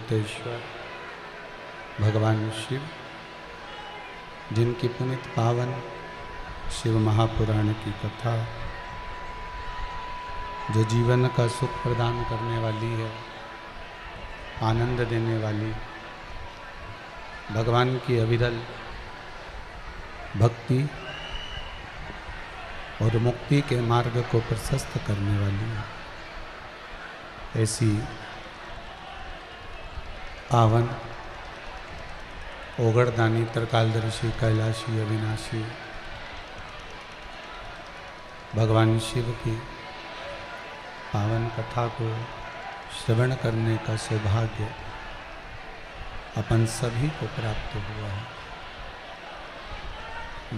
भूतेश्वर भगवान शिव, जिनकी पुनित पावन शिव महापुराण की कथा जो जीवन का सुख प्रदान करने वाली है, आनंद देने वाली, भगवान की अविरल भक्ति और मुक्ति के मार्ग को प्रशस्त करने वाली है, ऐसी पावन ओगड़दानी त्रिकालदर्शी कैलाशी अविनाशी भगवान शिव की पावन कथा को श्रवण करने का सौभाग्य अपन सभी को प्राप्त हुआ है।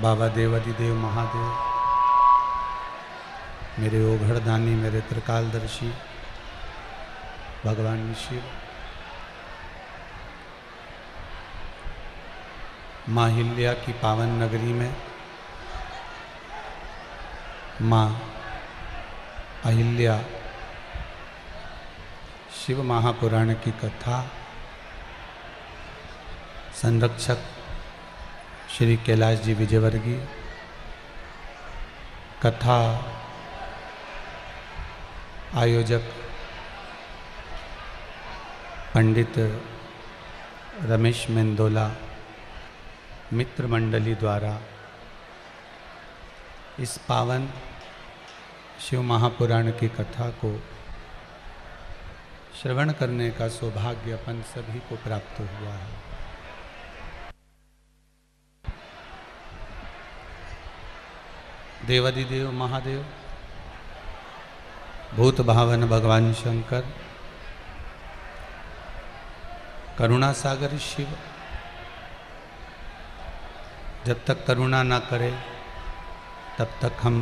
बाबा देवादिदेव महादेव, मेरे ओघड़दानी, मेरे त्रिकालदर्शी भगवान शिव, माँ हिल्या की पावन नगरी में माँ अहिल्या शिव महापुराण की कथा संरक्षक श्री कैलाश जी विजयवर्गीय, कथा आयोजक पंडित रमेश मेंदोला मित्र मंडली द्वारा इस पावन शिव महापुराण की कथा को श्रवण करने का सौभाग्य अपन सभी को प्राप्त हुआ है। देवादिदेव महादेव, भूत भावन भगवान शंकर, करुणा सागर शिव जब तक करुणा ना करे तब तक हम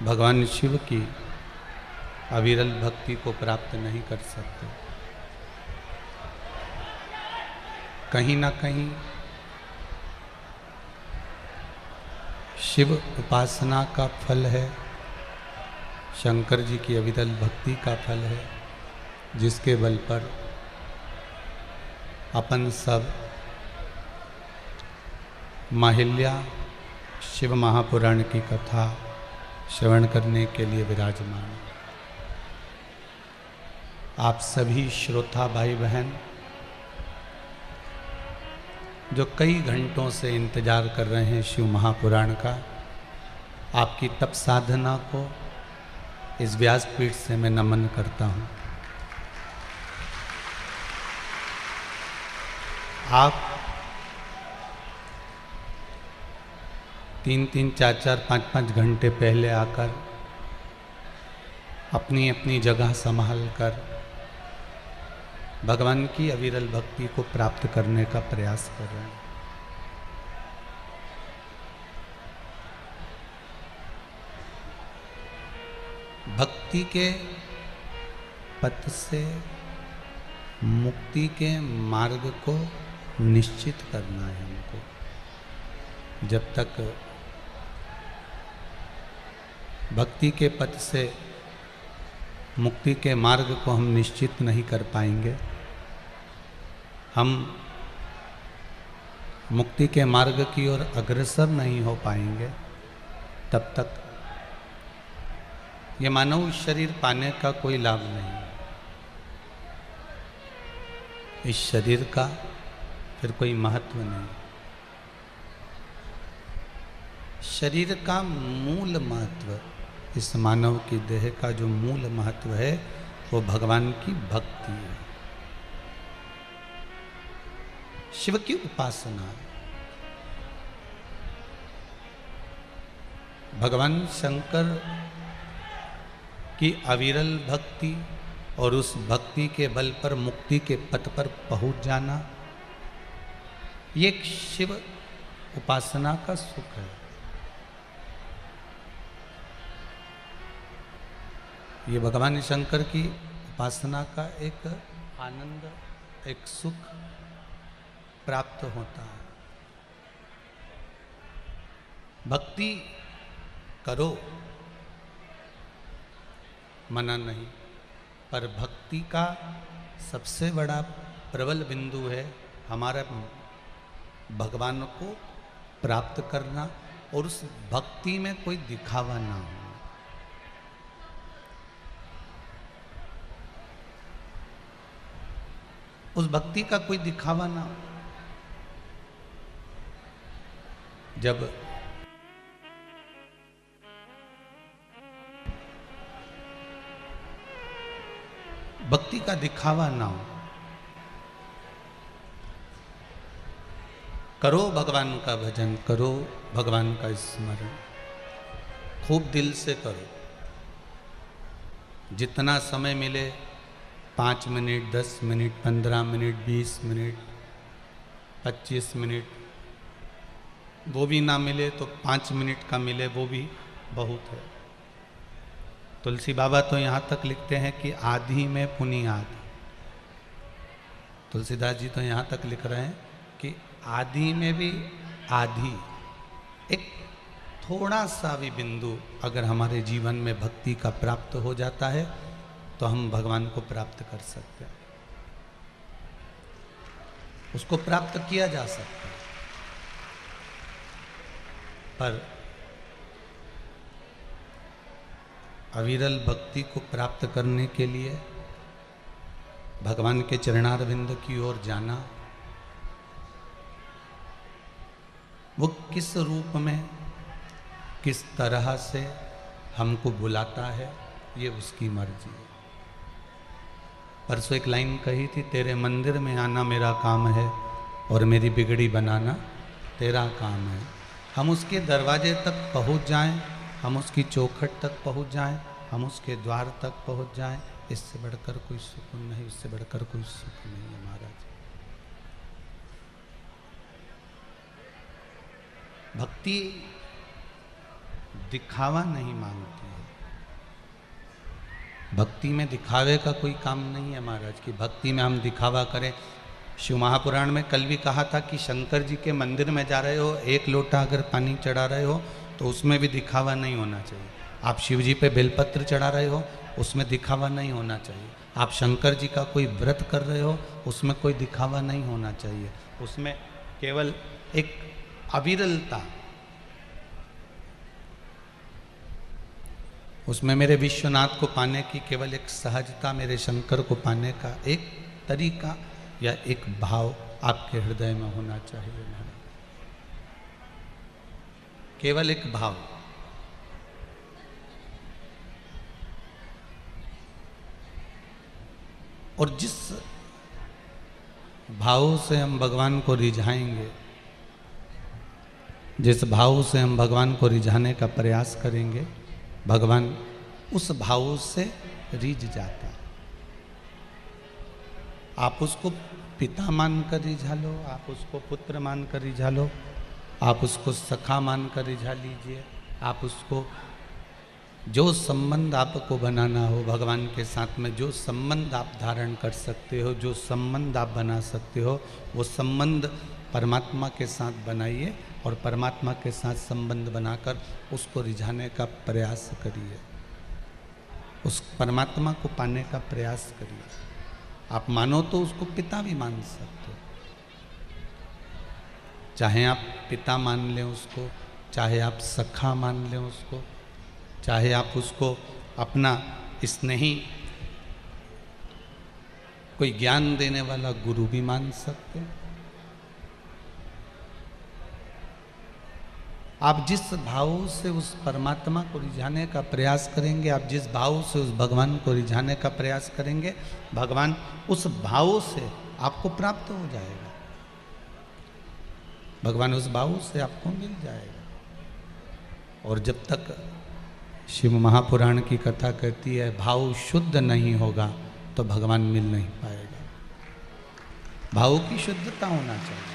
भगवान शिव की अविरल भक्ति को प्राप्त नहीं कर सकते। कहीं ना कहीं शिव उपासना का फल है, शंकर जी की अविरल भक्ति का फल है, जिसके बल पर अपन सब माहिल्या शिव महापुराण की कथा श्रवण करने के लिए विराजमान। आप सभी श्रोता भाई बहन जो कई घंटों से इंतजार कर रहे हैं शिव महापुराण का, आपकी तप साधना को इस व्यासपीठ से मैं नमन करता हूँ। आप 3-3, 4-4, 5-5 घंटे पहले आकर अपनी अपनी जगह संभाल कर भगवान की अविरल भक्ति को प्राप्त करने का प्रयास कर रहे हैं। भक्ति के पथ से मुक्ति के मार्ग को निश्चित करना है हमको। जब तक भक्ति के पथ से मुक्ति के मार्ग को हम निश्चित नहीं कर पाएंगे, हम मुक्ति के मार्ग की ओर अग्रसर नहीं हो पाएंगे, तब तक ये मानव शरीर पाने का कोई लाभ नहीं। इस शरीर का फिर कोई महत्व नहीं। शरीर का मूल महत्व, इस मानव की देह का जो मूल महत्व है वो भगवान की भक्ति है, शिव की उपासना। भगवान शंकर की अविरल भक्ति और उस भक्ति के बल पर मुक्ति के पथ पर पहुंच जाना, ये एक शिव उपासना का सुख है। ये भगवान शंकर की उपासना का एक आनंद, एक सुख प्राप्त होता है। भक्ति करो, मना नहीं, पर भक्ति का सबसे बड़ा प्रबल बिंदु है हमारा भगवान को प्राप्त करना और उस भक्ति में कोई दिखावा ना हो। उस भक्ति का कोई दिखावा ना हो। जब भक्ति का दिखावा ना हो, करो भगवान का भजन, करो भगवान का स्मरण, खूब दिल से करो। जितना समय मिले 5 minute, 10 minute, 15 minute, 20 minute, 25 minute, वो भी ना मिले तो 5 मिनट का मिले वो भी बहुत है। तुलसी बाबा तो यहाँ तक लिखते हैं कि आधी में पुनियाद। तुलसीदास जी तो यहाँ तक लिख रहे हैं कि आधी में भी आधी, एक थोड़ा सा भी बिंदु अगर हमारे जीवन में भक्ति का प्राप्त हो जाता है तो हम भगवान को प्राप्त कर सकते हैं, उसको प्राप्त किया जा सकता है। पर अविरल भक्ति को प्राप्त करने के लिए भगवान के चरणारविंद की ओर जाना, वो किस रूप में, किस तरह से हमको बुलाता है, ये उसकी मर्जी है। परसों एक लाइन कही थी, तेरे मंदिर में आना मेरा काम है और मेरी बिगड़ी बनाना तेरा काम है। हम उसके दरवाजे तक पहुंच जाएं, हम उसकी चौखट तक पहुंच जाएं, हम उसके द्वार तक पहुंच जाएं, इससे बढ़कर कोई सुकून नहीं, इससे बढ़कर कोई सुख नहीं है महाराज। भक्ति दिखावा नहीं मांगती है। भक्ति में दिखावे का कोई काम नहीं है महाराज कि भक्ति में हम दिखावा करें। शिव महापुराण में कल भी कहा था कि शंकर जी के मंदिर में जा रहे हो, 1 लोटा अगर पानी चढ़ा रहे हो तो उसमें भी दिखावा नहीं होना चाहिए। आप शिव जी पे बेलपत्र चढ़ा रहे हो, उसमें दिखावा नहीं होना चाहिए। आप शंकर जी का कोई व्रत कर रहे हो, उसमें कोई दिखावा नहीं होना चाहिए। उसमें केवल एक अविरलता, उसमें मेरे विश्वनाथ को पाने की केवल एक सहजता, मेरे शंकर को पाने का एक तरीका या एक भाव आपके हृदय में होना चाहिए। केवल एक भाव। और जिस भाव से हम भगवान को रिझाएंगे, जिस भाव से हम भगवान को रिझाने का प्रयास करेंगे, भगवान उस भाव से रिझ जाता। आप उसको पिता मानकर रिझा लो, आप उसको पुत्र मानकर रिझा लो, आप उसको सखा मानकर रिझा लीजिए, आप उसको जो संबंध आपको बनाना हो भगवान के साथ में, जो संबंध आप धारण कर सकते हो, जो संबंध आप बना सकते हो, वो संबंध परमात्मा के साथ बनाइए और परमात्मा के साथ संबंध बनाकर उसको रिझाने का प्रयास करिए, उस परमात्मा को पाने का प्रयास करिए। आप मानो तो उसको पिता भी मान सकते हो, चाहे आप पिता मान लें उसको, चाहे आप सखा मान लें उसको, चाहे आप उसको अपना स्नेही कोई ज्ञान देने वाला गुरु भी मान सकते हैं। आप जिस भाव से उस परमात्मा को रिझाने का प्रयास करेंगे, आप जिस भाव से उस भगवान को रिझाने का प्रयास करेंगे, भगवान उस भाव से आपको प्राप्त हो जाएगा, भगवान उस भाव से आपको मिल जाएगा। और जब तक शिव महापुराण की कथा कहती है भाव शुद्ध नहीं होगा तो भगवान मिल नहीं पाएगा। भाव की शुद्धता होना चाहिए।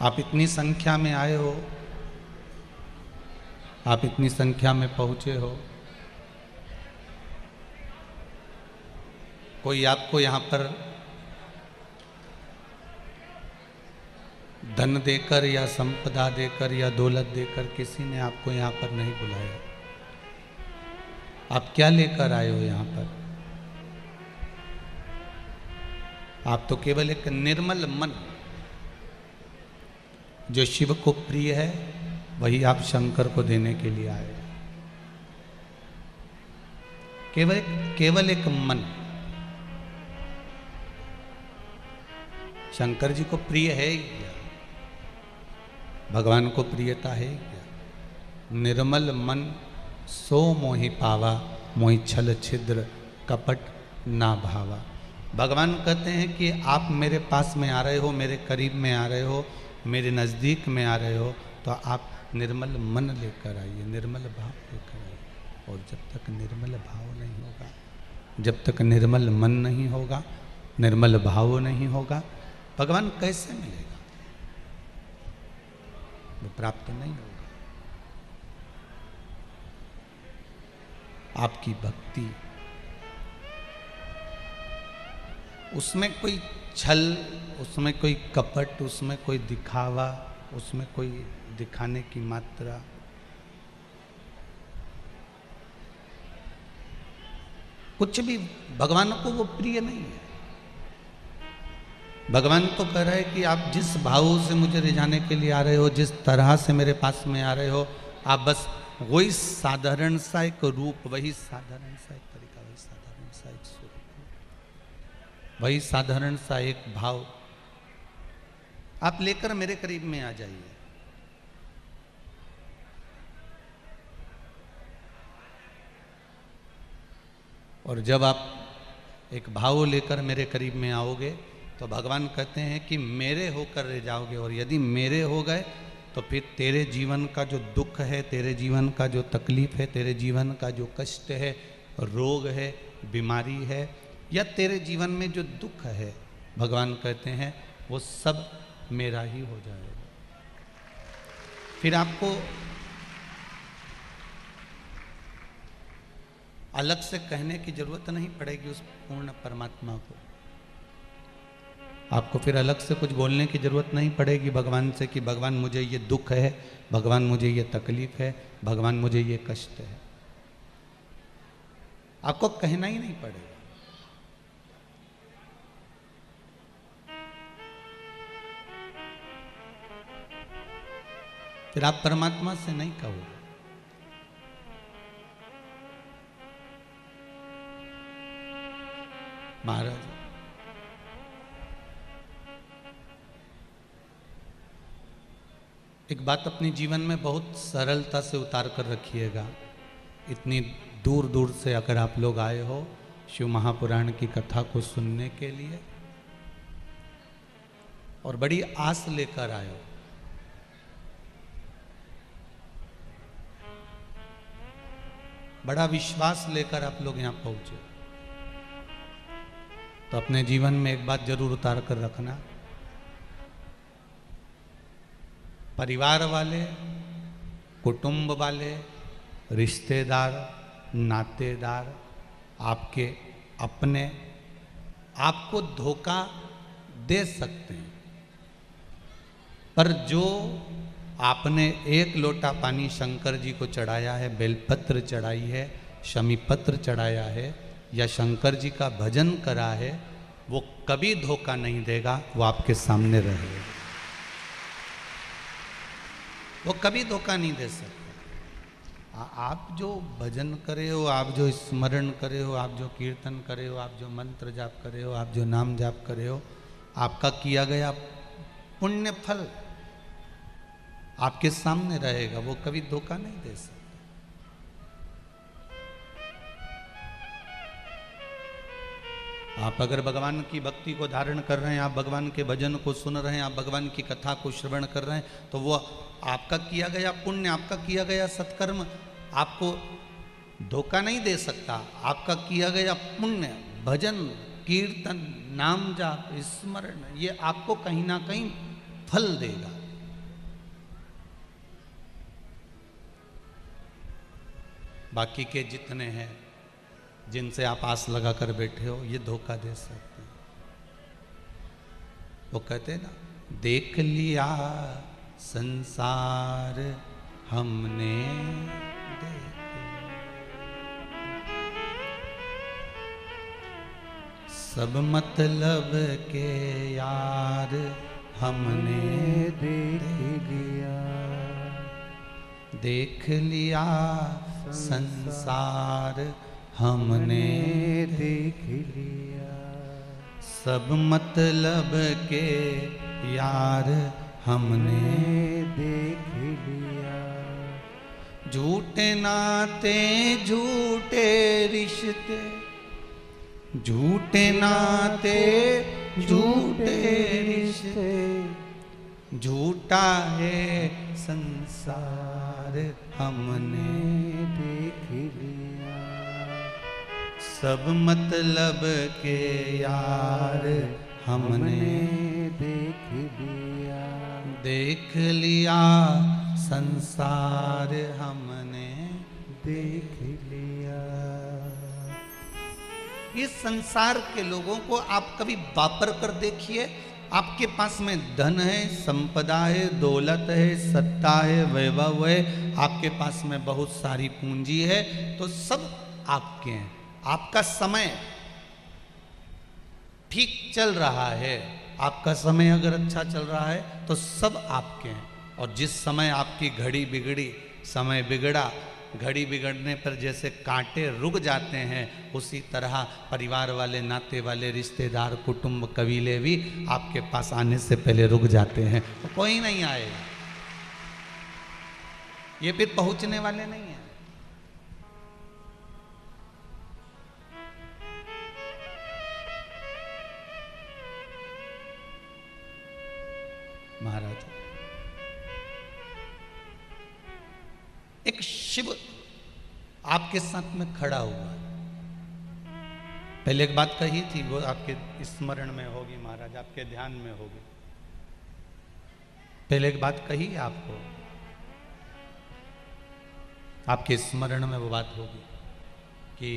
आप इतनी संख्या में आए हो, आप इतनी संख्या में पहुंचे हो, कोई आपको यहाँ पर धन देकर या संपदा देकर या दौलत देकर किसी ने आपको यहाँ पर नहीं बुलाया। आप क्या लेकर आए हो यहाँ पर? आप तो केवल एक निर्मल मन जो शिव को प्रिय है वही आप शंकर को देने के लिए आए। केवल एक मन शंकर जी को प्रिय है ही क्या? भगवान को प्रियता है ही क्या? निर्मल मन सो मोहि पावा, मोहि छल छिद्र कपट ना भावा। भगवान कहते हैं कि आप मेरे पास में आ रहे हो, मेरे करीब में आ रहे हो, मेरे नज़दीक में आ रहे हो, तो आप निर्मल मन लेकर आइए, निर्मल भाव लेकर आइए। और जब तक निर्मल भाव नहीं होगा, जब तक निर्मल मन नहीं होगा, निर्मल भाव नहीं होगा, भगवान कैसे मिलेगा? वो प्राप्त नहीं होगा। आपकी भक्ति, उसमें कोई छल, उसमें कोई कपट, उसमें कोई दिखावा, उसमें कोई दिखाने की मात्रा, कुछ भी भगवान को वो प्रिय नहीं है। भगवान तो कह रहे हैं कि आप जिस भाव से मुझे रिझाने के लिए आ रहे हो, जिस तरह से मेरे पास में आ रहे हो, आप बस वही साधारण सा एक रूप, वही साधारण सा एक तरीका, वही साधारण सा एक स्वरूप, वही साधारण सा एक भाव आप लेकर मेरे करीब में आ जाइए। और जब आप एक भाव लेकर मेरे करीब में आओगे तो भगवान कहते हैं कि मेरे होकर रह जाओगे। और यदि मेरे हो गए तो फिर तेरे जीवन का जो दुख है, तेरे जीवन का जो तकलीफ है, तेरे जीवन का जो कष्ट है, रोग है, बीमारी है, या तेरे जीवन में जो दुख है, भगवान कहते हैं वो सब मेरा ही हो जाएगा। फिर आपको अलग से कहने की जरूरत नहीं पड़ेगी उस पूर्ण परमात्मा को। आपको फिर अलग से कुछ बोलने की जरूरत नहीं पड़ेगी भगवान से कि भगवान मुझे ये दुख है, भगवान मुझे ये तकलीफ है, भगवान मुझे ये कष्ट है। आपको कहना ही नहीं पड़ेगा। फिर आप परमात्मा से नहीं कहोगे। महाराज, एक बात अपने जीवन में बहुत सरलता से उतार कर रखिएगा। इतनी दूर दूर से अगर आप लोग आए हो शिव महापुराण की कथा को सुनने के लिए और बड़ी आस लेकर आए हो, बड़ा विश्वास लेकर आप लोग यहां पहुंचे, तो अपने जीवन में एक बात जरूर उतार कर रखना। परिवार वाले, कुटुंब वाले, रिश्तेदार, नातेदार, आपके अपने आपको धोखा दे सकते हैं, पर जो आपने एक लोटा पानी शंकर जी को चढ़ाया है, बेलपत्र चढ़ाई है, शमी पत्र चढ़ाया है, या शंकर जी का भजन करा है, वो कभी धोखा नहीं देगा। वो आपके सामने रहेगा, वो कभी धोखा नहीं दे सकता। आप जो भजन करे हो, आप जो स्मरण करे हो, आप जो कीर्तन करे हो, आप जो मंत्र जाप करे हो, आप जो नाम जाप करे हो, आपका किया गया पुण्य फल आपके सामने रहेगा, वो कभी धोखा नहीं दे सकता। आप अगर भगवान की भक्ति को धारण कर रहे हैं, आप भगवान के भजन को सुन रहे हैं, आप भगवान की कथा को श्रवण कर रहे हैं, तो वो आपका किया गया पुण्य, आपका किया गया सत्कर्म आपको धोखा नहीं दे सकता। आपका किया गया पुण्य, भजन, कीर्तन, नाम जाप, स्मरण, ये आपको कहीं ना कहीं फल देगा। बाकी के जितने हैं जिनसे आप आस लगा कर बैठे हो, ये धोखा दे सकते हैं। वो कहते हैं ना, देख लिया संसार हमने, देख सब मतलब के यार हमने देख लिया संसार हमने देख लिया। सब मतलब के यार हमने देख लिया। झूठे नाते झूठे रिश्ते, झूठे नाते झूठे रिश्ते, झूठा है संसार हमने देख लिया। सब मतलब के यार हमने देख लिया। देख लिया संसार हमने देख लिया। इस संसार के लोगों को आप कभी वापर कर देखिए। आपके पास में धन है, संपदा है, दौलत है, सत्ता है, वैभव है, आपके पास में बहुत सारी पूंजी है, तो सब आपके हैं। आपका समय ठीक चल रहा है, आपका समय अगर अच्छा चल रहा है तो सब आपके हैं। और जिस समय आपकी घड़ी बिगड़ी, समय बिगड़ा, घड़ी बिगड़ने पर जैसे कांटे रुक जाते हैं, उसी तरह परिवार वाले, नाते वाले, रिश्तेदार, कुटुंब, कबीले भी आपके पास आने से पहले रुक जाते हैं। तो कोई नहीं आएगा, ये फिर पहुंचने वाले नहीं हैं। महाराज, एक शिव आपके साथ में खड़ा हुआ। पहले एक बात कही थी, वो आपके स्मरण में होगी महाराज, आपके ध्यान में होगी। पहले एक बात कही है आपको, आपके स्मरण में वो बात होगी कि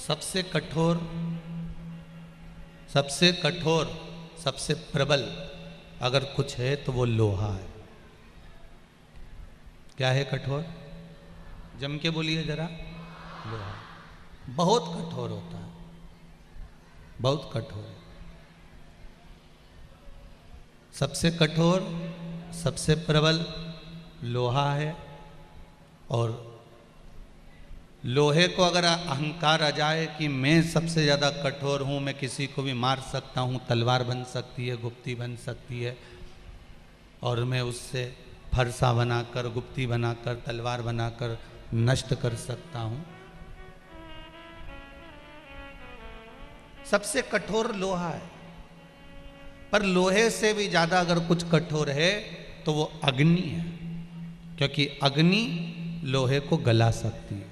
सबसे कठोर, सबसे कठोर, सबसे प्रबल अगर कुछ है तो वो लोहा है। क्या है कठोर? जम के बोलिए जरा। लोहा बहुत कठोर होता है, बहुत कठोर है। सबसे कठोर, सबसे प्रबल लोहा है। और लोहे को अगर अहंकार आ जाए कि मैं सबसे ज़्यादा कठोर हूँ, मैं किसी को भी मार सकता हूँ, तलवार बन सकती है, गुप्ती बन सकती है, और मैं उससे फरसा बनाकर, गुप्ती बनाकर, तलवार बनाकर नष्ट कर सकता हूँ। सबसे कठोर लोहा है। पर लोहे से भी ज़्यादा अगर कुछ कठोर है तो वो अग्नि है, क्योंकि अग्नि लोहे को गला सकती है।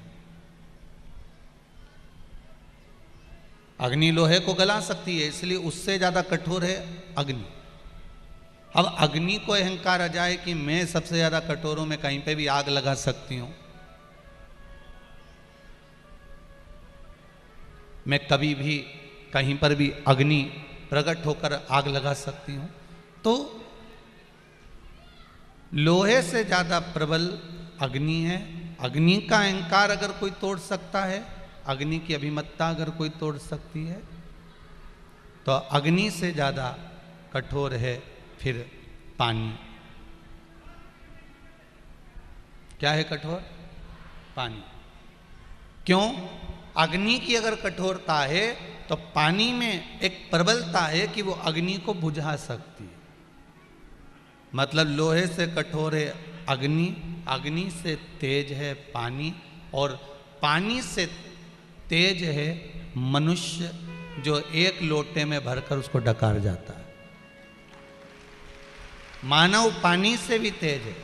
अग्नि लोहे को गला सकती है, इसलिए उससे ज़्यादा कठोर है अग्नि। अब अग्नि को अहंकार आ जाए कि मैं सबसे ज़्यादा कठोर हूं, मैं कहीं पे भी आग लगा सकती हूं, मैं कभी भी कहीं पर भी अग्नि प्रकट होकर आग लगा सकती हूं, तो लोहे से ज़्यादा प्रबल अग्नि है। अग्नि का अहंकार अगर कोई तोड़ सकता है, अग्नि की अभिमत्ता अगर कोई तोड़ सकती है, तो अग्नि से ज़्यादा कठोर है फिर पानी। क्या है कठोर? पानी। क्यों? अग्नि की अगर कठोरता है तो पानी में एक प्रबलता है कि वो अग्नि को बुझा सकती है। मतलब लोहे से कठोर है अग्नि, अग्नि से तेज है पानी, और पानी से तेज है मनुष्य, जो एक लोटे में भरकर उसको डकार जाता है। मानव पानी से भी तेज है,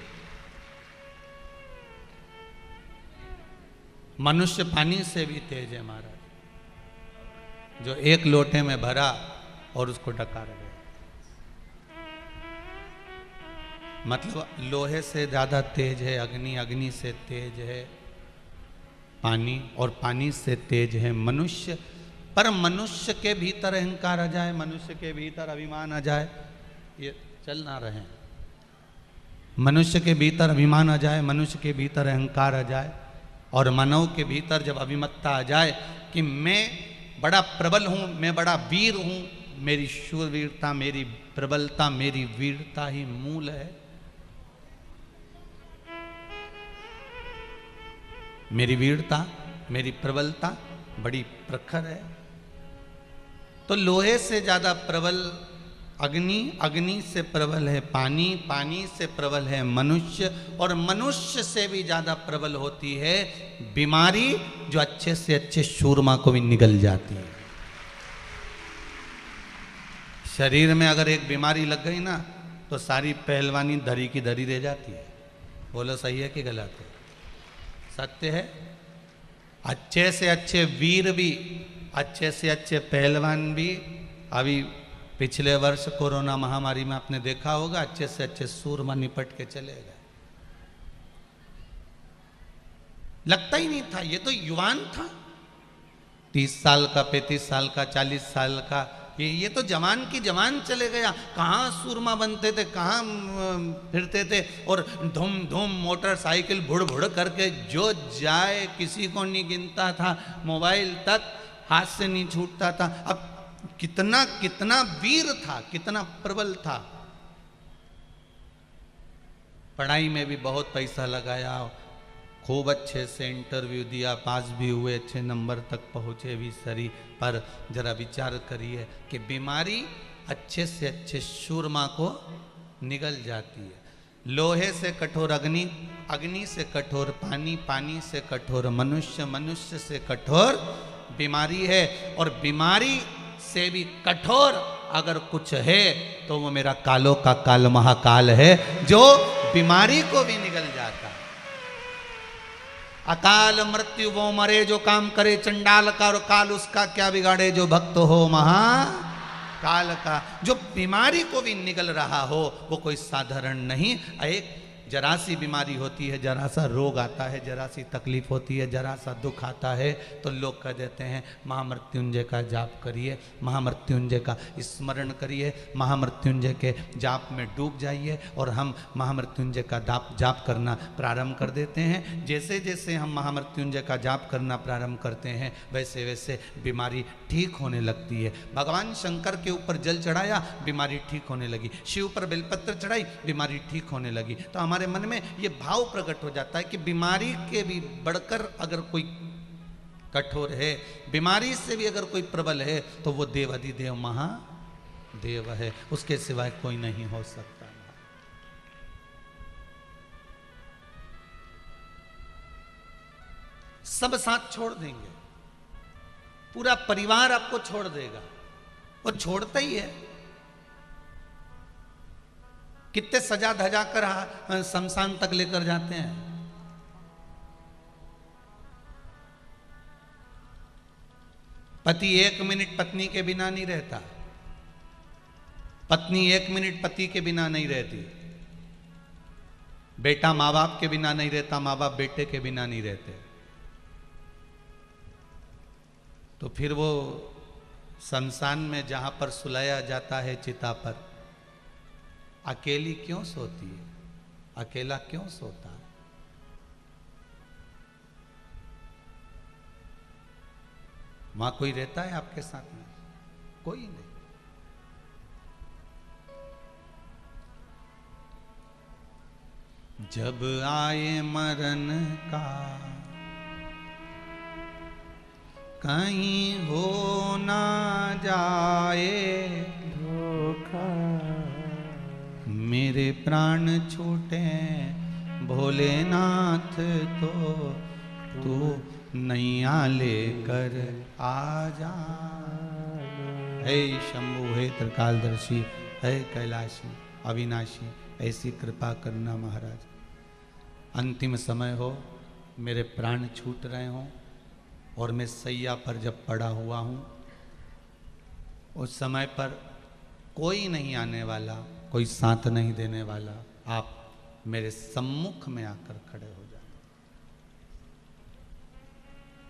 मनुष्य पानी से भी तेज है महाराज, जो एक लोटे में भरा और उसको डकार गया। मतलब लोहे से ज़्यादा तेज है अग्नि, अग्नि से तेज है पानी, और पानी से तेज है मनुष्य। पर मनुष्य के भीतर अहंकार आ जाए, मनुष्य के भीतर अभिमान आ जाए, ये चल ना रहे। मनुष्य के भीतर अभिमान आ जाए, मनुष्य के भीतर अहंकार आ जाए, और मानव के भीतर जब अभिमत्ता आ जाए कि मैं बड़ा प्रबल हूं, मैं बड़ा वीर हूं, मेरी शूरवीरता, मेरी प्रबलता, मेरी वीरता ही मूल है, मेरी वीरता, मेरी प्रबलता बड़ी प्रखर है, तो लोहे से ज्यादा प्रबल अग्नि, अग्नि से प्रबल है पानी, पानी से प्रबल है मनुष्य, और मनुष्य से भी ज्यादा प्रबल होती है बीमारी, जो अच्छे से अच्छे शूरमा को भी निगल जाती है। शरीर में अगर एक बीमारी लग गई ना तो सारी पहलवानी धरी की धरी रह जाती है। बोलो सही है कि गलत है? सत्य है। अच्छे से अच्छे वीर भी, अच्छे से अच्छे पहलवान भी, अभी पिछले वर्ष कोरोना महामारी में आपने देखा होगा, अच्छे से अच्छे सूरमा निपट के चले गए। लगता ही नहीं था, ये तो युवान था, 30 साल का, 35 साल का, 40 साल का, ये तो जवान की जवान चले गया। कहाँ सूरमा बनते थे, कहाँ फिरते थे, और धूम धूम मोटरसाइकिल भुड़ भुड़ करके जो जाए किसी को नहीं गिनता था, मोबाइल तक हाथ से नहीं छूटता था। अब कितना कितना वीर था, कितना प्रबल था। पढ़ाई में भी बहुत पैसा लगाया, खूब अच्छे से इंटरव्यू दिया, पास भी हुए, अच्छे नंबर तक पहुँचे भी सरी, पर जरा विचार करिए कि बीमारी अच्छे से अच्छे शूरमा को निगल जाती है। लोहे से कठोर अग्नि, अग्नि से कठोर पानी, पानी से कठोर मनुष्य, मनुष्य से कठोर बीमारी है, और बीमारी से भी कठोर अगर कुछ है तो वो मेरा कालों का काल महाकाल है, जो बीमारी को भी निगल जाता है। अकाल मृत्यु वो मरे जो काम करे चंडाल का, और काल उसका क्या बिगाड़े जो भक्त हो महाकाल का। जो बीमारी को भी निगल रहा हो वो कोई साधारण नहीं। एक जरा सी बीमारी होती है, जरा सा रोग आता है, जरा सी तकलीफ होती है, जरा सा दुख आता है, तो लोग कह देते हैं महामृत्युंजय का जाप करिए, महामृत्युंजय का स्मरण करिए, महामृत्युंजय के जाप में डूब जाइए। और हम महामृत्युंजय का जाप करना प्रारंभ कर देते हैं। जैसे जैसे हम महामृत्युंजय का जाप करना प्रारंभ करते हैं वैसे वैसे बीमारी ठीक होने लगती है। भगवान शंकर के ऊपर जल चढ़ाया, बीमारी ठीक होने लगी। शिव पर बेलपत्र चढ़ाई, बीमारी ठीक होने लगी। तो हमारे मन में ये भाव प्रकट हो जाता है कि बीमारी के भी बढ़कर अगर कोई कठोर है, बीमारी से भी अगर कोई प्रबल है, तो वो देवाधिदेव महादेव है, उसके सिवाय कोई नहीं हो सकता। सब साथ छोड़ देंगे, पूरा परिवार आपको छोड़ देगा, वो छोड़ता ही है। कितने सजा धजा कर शमशान तक लेकर जाते हैं। पति 1 मिनट पत्नी के बिना नहीं रहता, पत्नी 1 मिनट पति के बिना नहीं रहती, बेटा माँ बाप के बिना नहीं रहता, माँ बाप बेटे के बिना नहीं रहते। तो फिर वो शमशान में जहां पर सुलाया जाता है चिता पर, अकेली क्यों सोती है, अकेला क्यों सोता है? वहां कोई रहता है आपके साथ में? कोई नहीं। जब आए मरण का कहीं हो ना जाए धोखा, मेरे प्राण छूटे भोलेनाथ तो तू नैया लेकर आ जा। हे शंभु, हे त्रिकालदर्शी, हे कैलाशी अविनाशी, ऐसी कृपा करना महाराज। अंतिम समय हो, मेरे प्राण छूट रहे हों और मैं सैया पर जब पड़ा हुआ हूँ, उस समय पर कोई नहीं आने वाला, कोई साथ नहीं देने वाला, आप मेरे सम्मुख में आकर खड़े हो जाए।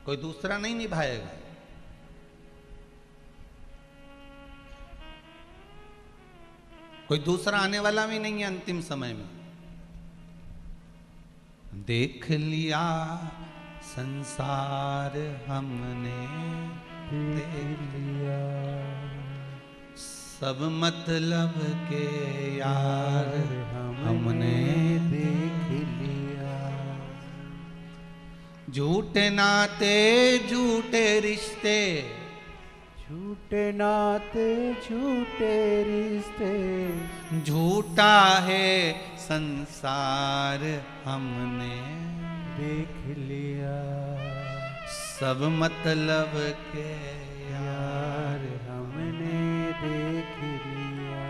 कोई दूसरा नहीं निभाएगा। कोई दूसरा आने वाला भी नहीं है अंतिम समय में। देख लिया संसार हमने देख लिया, सब मतलब के यार हमने देख लिया। झूठे नाते झूठे रिश्ते, झूठे नाते झूठे रिश्ते, झूठा है संसार हमने देख लिया, सब मतलब के यार हमने देख लिया।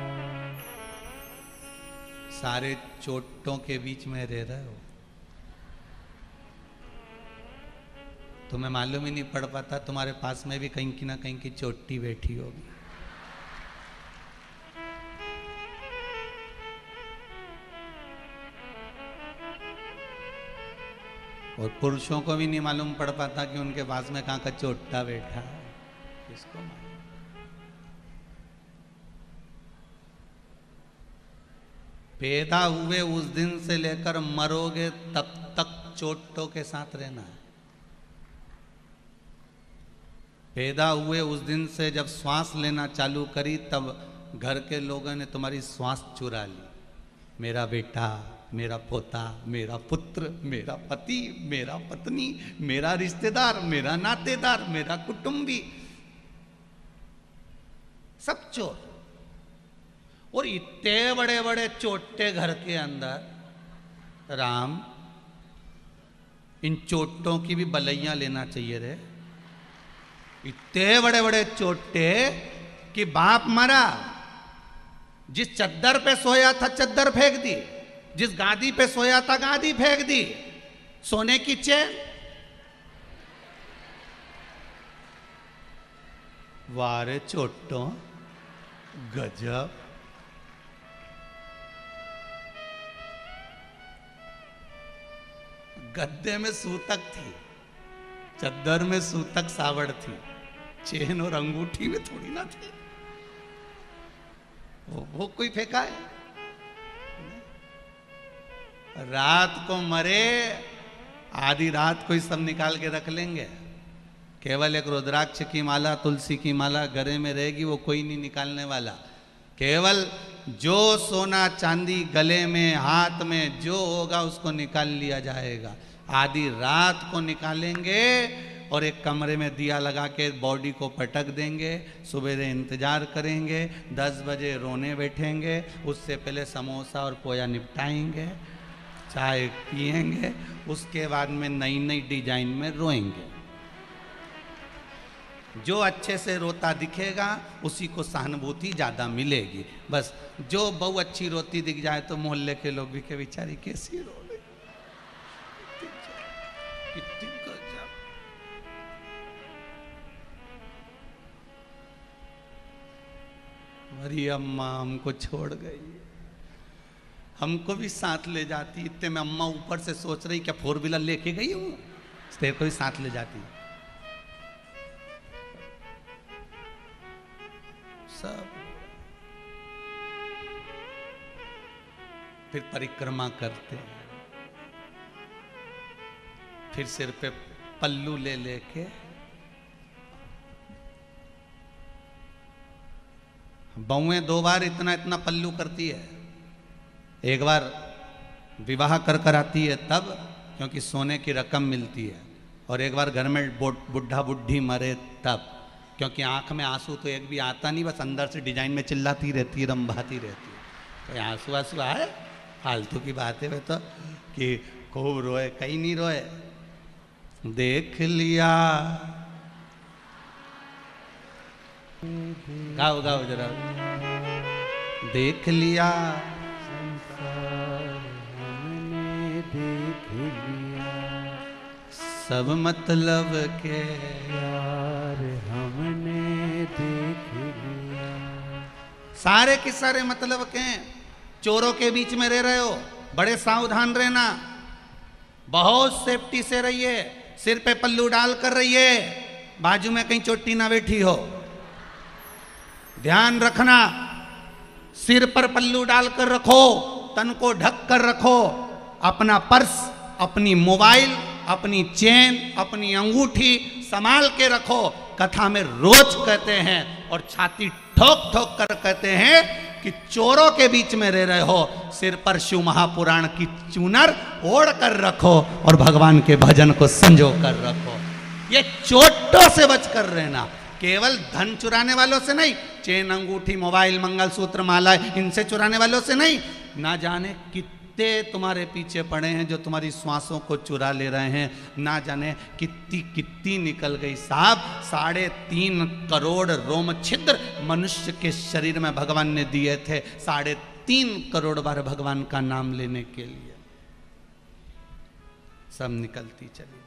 सारे चोटों के बीच में रह रहे हो, तुम्हें मालूम ही नहीं पड़ पाता तुम्हारे पास में भी कहीं की ना कहीं की चोटी बैठी होगी। और पुरुषों को भी नहीं मालूम पड़ पाता कि उनके पास में कहाँ का चोटा बैठा है, किसको मालूम। पैदा हुए उस दिन से लेकर मरोगे तब तक चोटों के साथ रहना है। पैदा हुए उस दिन से जब श्वास लेना चालू करी तब घर के लोगों ने तुम्हारी श्वास चुरा ली। मेरा बेटा, मेरा पोता, मेरा पुत्र, मेरा पति, मेरा पत्नी, मेरा रिश्तेदार, मेरा नातेदार, मेरा कुटुंबी, सब चोर। और इतने बड़े बड़े चोटे घर के अंदर, राम इन चोटों की भी बलैया लेना चाहिए रे। इतने बड़े बड़े चोटे कि बाप मरा, जिस चद्दर पे सोया था चद्दर फेंक दी, जिस गादी पे सोया था गादी फेंक दी, सोने की चेन। वारे चोटों, गजब। गद्दे में सूतक थी, चद्दर में सूतक सावड़ थी, चेन और अंगूठी में थोड़ी ना थी। वो कोई फेंका है? रात को मरे, आधी रात को ही सब निकाल के रख लेंगे। केवल एक रुद्राक्ष की माला, तुलसी की माला गले में रहेगी, वो कोई नहीं निकालने वाला। केवल जो सोना चांदी गले में, हाथ में जो होगा उसको निकाल लिया जाएगा। आधी रात को निकालेंगे और एक कमरे में दिया लगा के बॉडी को पटक देंगे। सुबह इंतजार करेंगे, 10 बजे रोने बैठेंगे। उससे पहले समोसा और पोया निपटाएंगे, चाय पिएंगे, उसके बाद में नई नई डिजाइन में रोएंगे। जो अच्छे से रोता दिखेगा उसी को सहानुभूति ज़्यादा मिलेगी। बस जो बहू अच्छी रोती दिख जाए तो मोहल्ले के लोग भी के बेचारी कैसी रो रही, कितनी गजब। हमारी अम्मा हमको छोड़ गई, हमको भी साथ ले जाती। इतने में अम्मा ऊपर से सोच रही क्या 4 व्हीलर लेके गई हूँ, तेरे को भी साथ ले जाती। सब फिर परिक्रमा करते, फिर सिर पे पल्लू ले लेके बहुएं 2 बार इतना इतना पल्लू करती है। एक बार विवाह कर आती है तब, क्योंकि सोने की रकम मिलती है, और एक बार घर में बुढ़ा बुढ़ी मरे तब, क्योंकि आंख में आंसू तो एक भी आता नहीं, बस अंदर से डिजाइन में चिल्लाती रहती है, रंभाती रहती है। तो आंसू आंसू आए, फालतू की बात है वे तो, कि खूब रोए, कहीं नहीं रोए। देख लिया, गाओ गाओ जरा। देख लिया, हमने देख लिया, सब मतलब के यार हमने देख लिया। सारे के सारे मतलब के हैं। चोरों के बीच में रह रहे हो, बड़े सावधान रहना, बहुत सेफ्टी से रहिए। सिर पे पल्लू डाल कर रहिए, बाजू में कहीं चोटी ना बैठी हो। ध्यान रखना, सिर पर पल्लू डालकर रखो, तन को ढक कर रखो। अपना पर्स, अपनी मोबाइल अपनी चेन, अपनी अंगूठी संभाल के रखो। कथा में रोज कहते हैं और छाती ठोक ठोक कर कहते हैं कि चोरों के बीच में रह रहे हो, सिर पर शिव महापुराण की चूनर ओढ़ कर रखो और भगवान के भजन को संजो कर रखो। ये चोटों से बच कर रहना, केवल धन चुराने वालों से नहीं, चेन, अंगूठी, मोबाइल, मंगलसूत्र, माला, इनसे चुराने वालों से नहीं। ना जाने कितने तुम्हारे पीछे पड़े हैं जो तुम्हारी श्वासों को चुरा ले रहे हैं, ना जाने कितनी कितनी निकल गई साहब। 3.5 करोड़ रोम छिद्र मनुष्य के शरीर में भगवान ने दिए थे, 3.5 करोड़ बार भगवान का नाम लेने के लिए। सब निकलती चली जा,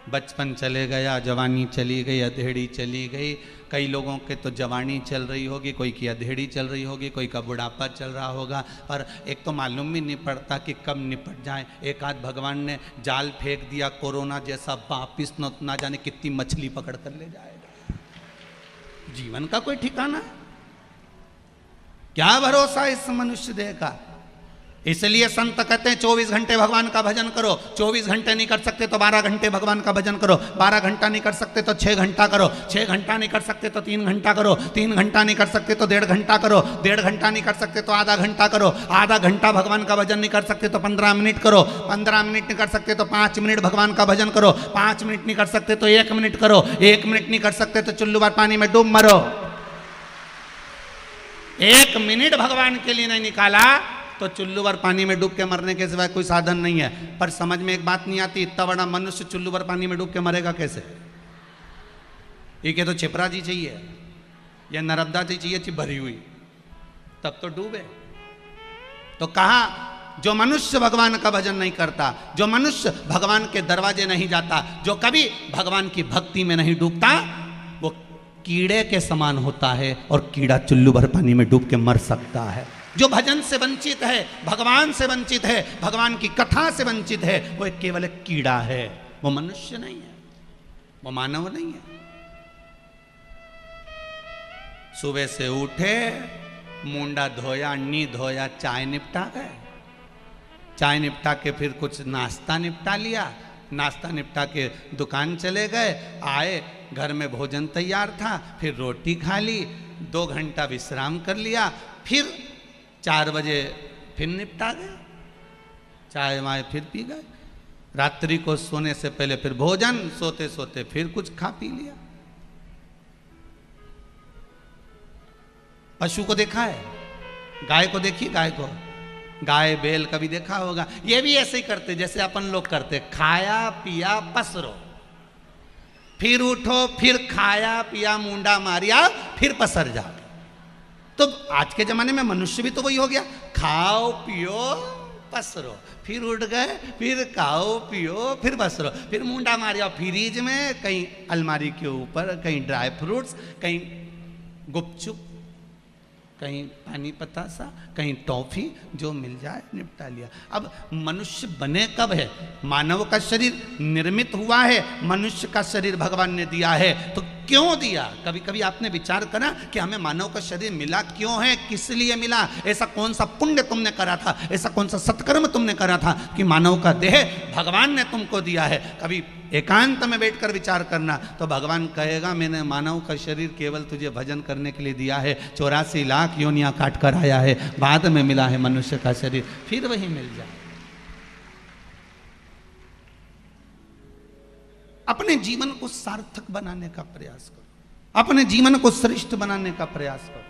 बचपन चले गया, जवानी चली गई, अधेड़ी चली गई। कई लोगों के तो जवानी चल रही होगी, कोई की अधेड़ी चल रही होगी, कोई का बुढ़ापा चल रहा होगा, पर एक तो मालूम भी नहीं पड़ता कि कब निपट जाए। एक आध भगवान ने जाल फेंक दिया कोरोना जैसा, वापिस ना जाने कितनी मछली पकड़ कर ले जाएगा। जीवन का कोई ठिकाना, क्या भरोसा इस मनुष्य देह का। इसलिए संत कहते हैं 24 घंटे भगवान का भजन करो। 24 घंटे नहीं कर सकते तो 12 घंटे भगवान का भजन करो। 12 घंटा नहीं कर सकते तो 6 घंटा करो। 6 घंटा नहीं कर सकते तो 3 घंटा करो। 3 घंटा नहीं कर सकते तो 1.5 घंटा करो। 1.5 घंटा नहीं कर सकते तो आधा घंटा करो। आधा घंटा भगवान का भजन नहीं कर सकते तो 15 मिनट करो। 15 मिनट नहीं कर सकते तो 5 मिनट भगवान का भजन करो। 5 मिनट नहीं कर सकते तो 1 मिनट करो। 1 मिनट नहीं कर सकते तो चुल्लू भर पानी में डूब मरो। 1 मिनट भगवान के लिए नहीं निकाला तो चुल्लू भर पानी में डूब के मरने के सिवाय कोई साधन नहीं है। पर समझ में एक बात नहीं आती, इतना बड़ा मनुष्य चुल्लू भर पानी में डूब के मरेगा कैसे। ये तो छिपरा जी चाहिए या नर्मदा जी चाहिए भरी हुई, तब तो डूबे। तो कहा जो मनुष्य भगवान का भजन नहीं करता, जो मनुष्य भगवान के दरवाजे नहीं जाता, जो कभी भगवान की भक्ति में नहीं डूबता, वो कीड़े के समान होता है। और कीड़ा चुल्लू भर पानी में डूब के मर सकता है। जो भजन से वंचित है, भगवान से वंचित है, भगवान की कथा से वंचित है, वो एक केवल एक कीड़ा है, वो मनुष्य नहीं है, वो मानव नहीं है। सुबह से उठे, मुंडा धोया, नी धोया, चाय निपटा गए। चाय निपटा के फिर कुछ नाश्ता निपटा लिया। नाश्ता निपटा के दुकान चले गए, आए घर में भोजन तैयार था, फिर रोटी खा ली, 2 घंटा विश्राम कर लिया, फिर 4 बजे फिर निपटा गए, चाय वाय फिर पी गए। रात्रि को सोने से पहले फिर भोजन, सोते सोते फिर कुछ खा पी लिया। पशु को देखा है, गाय को देखी, गाय को, गाय बैल कभी देखा होगा, ये भी ऐसे ही करते जैसे अपन लोग करते, खाया पिया पसरो, फिर उठो, फिर खाया पिया मुंडा मारिया, फिर पसर जाओ। तो आज के जमाने में मनुष्य भी तो वही हो गया, खाओ पियो पसरो, फिर उठ गए, फिर खाओ पियो, फिर पसरो, फिर मुंडा मारिया फ्रीज में, कहीं अलमारी के ऊपर, कहीं ड्राई फ्रूट्स, कहीं गुपचुप, कहीं पानी पतासा, कहीं टॉफी, जो मिल जाए निपटा लिया। अब मनुष्य बने कब है? मानव का शरीर निर्मित हुआ है, मनुष्य का शरीर भगवान ने दिया है, तो क्यों दिया? कभी कभी आपने विचार करा कि हमें मानव का शरीर मिला क्यों है, किस लिए मिला? ऐसा कौन सा पुण्य तुमने करा था, ऐसा कौन सा सत्कर्म तुमने करा था कि मानव का देह भगवान ने तुमको दिया है? कभी एकांत में बैठकर विचार करना, तो भगवान कहेगा मैंने मानव का शरीर केवल तुझे भजन करने के लिए दिया है, 84 लाख योनियां काट कर आया है, बाद में मिला है मनुष्य का शरीर, फिर वही मिल जाए। अपने जीवन को सार्थक बनाने का प्रयास करो, अपने जीवन को श्रेष्ठ बनाने का प्रयास करो।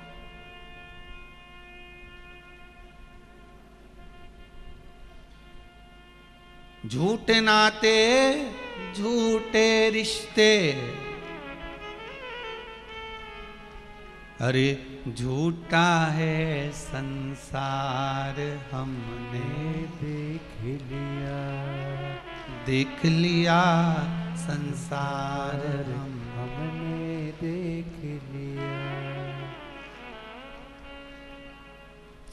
झूठे नाते झूठे रिश्ते, अरे झूठा है संसार, हमने देख लिया संसार, हमने देख लिया।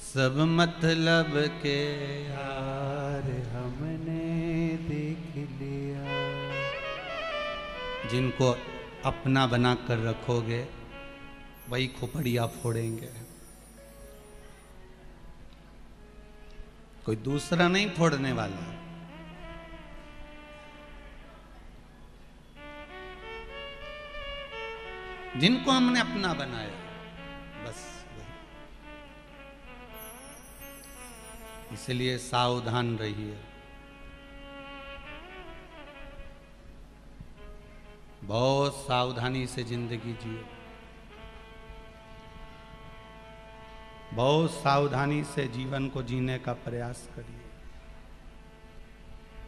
सब मतलब के यार हमने देख लिया। जिनको अपना बना कर रखोगे वही खोपड़ियाँ फोड़ेंगे, कोई दूसरा नहीं फोड़ने वाला। जिनको हमने अपना बनाया, बस वही। इसलिए सावधान रहिए, बहुत सावधानी से जिंदगी जियो, बहुत सावधानी से जीवन को जीने का प्रयास करिए।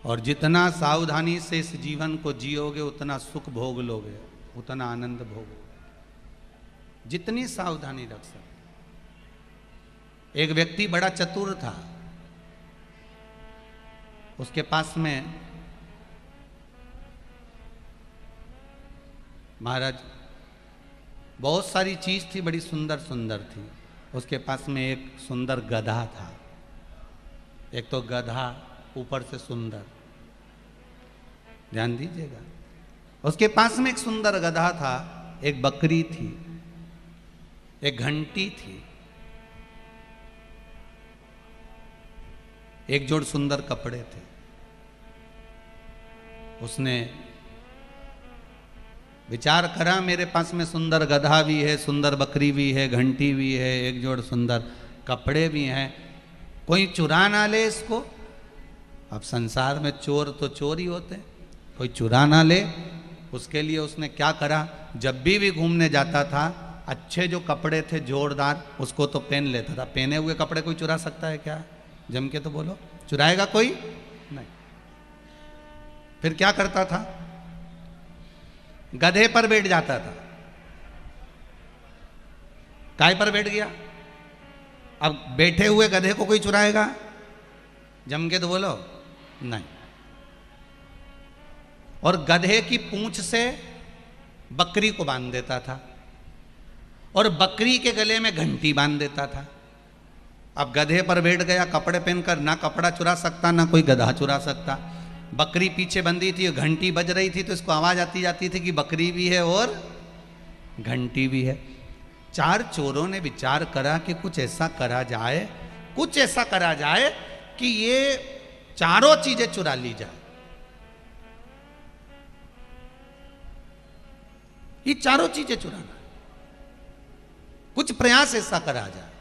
और जितना सावधानी से इस जीवन को जियोगे उतना सुख भोग लोगे, उतना आनंद भोगोगे, जितनी सावधानी रख सकते। एक व्यक्ति बड़ा चतुर था, उसके पास में महाराज बहुत सारी चीज थी, बड़ी सुंदर सुंदर थी। उसके पास में एक सुंदर गधा था, एक तो गधा ऊपर से सुंदर, ध्यान दीजिएगा। उसके पास में एक सुंदर गधा था, एक बकरी थी, एक घंटी थी, एक जोड़ सुंदर कपड़े थे। उसने विचार करा, मेरे पास में सुंदर गधा भी है, सुंदर बकरी भी है, घंटी भी है, एक जोड़ सुंदर कपड़े भी हैं, कोई चुरा ना ले इसको। अब संसार में चोर तो चोर ही होते, कोई चुरा ना ले। उसके लिए उसने क्या करा, जब भी घूमने जाता था, अच्छे जो कपड़े थे जोरदार, उसको तो पहन लेता था। पहने हुए कपड़े कोई चुरा सकता है क्या? जम के तो बोलो, चुराएगा कोई? नहीं। फिर क्या करता था, गधे पर बैठ जाता था। काय पर बैठ गया? अब बैठे हुए गधे को कोई चुराएगा? जम के तो बोलो, नहीं। और गधे की पूंछ से बकरी को बांध देता था, और बकरी के गले में घंटी बांध देता था। अब गधे पर बैठ गया कपड़े पहनकर, ना कपड़ा चुरा सकता, ना कोई गधा चुरा सकता। बकरी पीछे बंधी थी, घंटी बज रही थी, तो इसको आवाज आती जाती थी कि बकरी भी है और घंटी भी है। चार चोरों ने विचार करा कि कुछ ऐसा करा जाए, कुछ ऐसा करा जाए कि ये चारों चीजें चुरा ली जाए। ये चारों चीजें चुराना, कुछ प्रयास ऐसा करा जाए।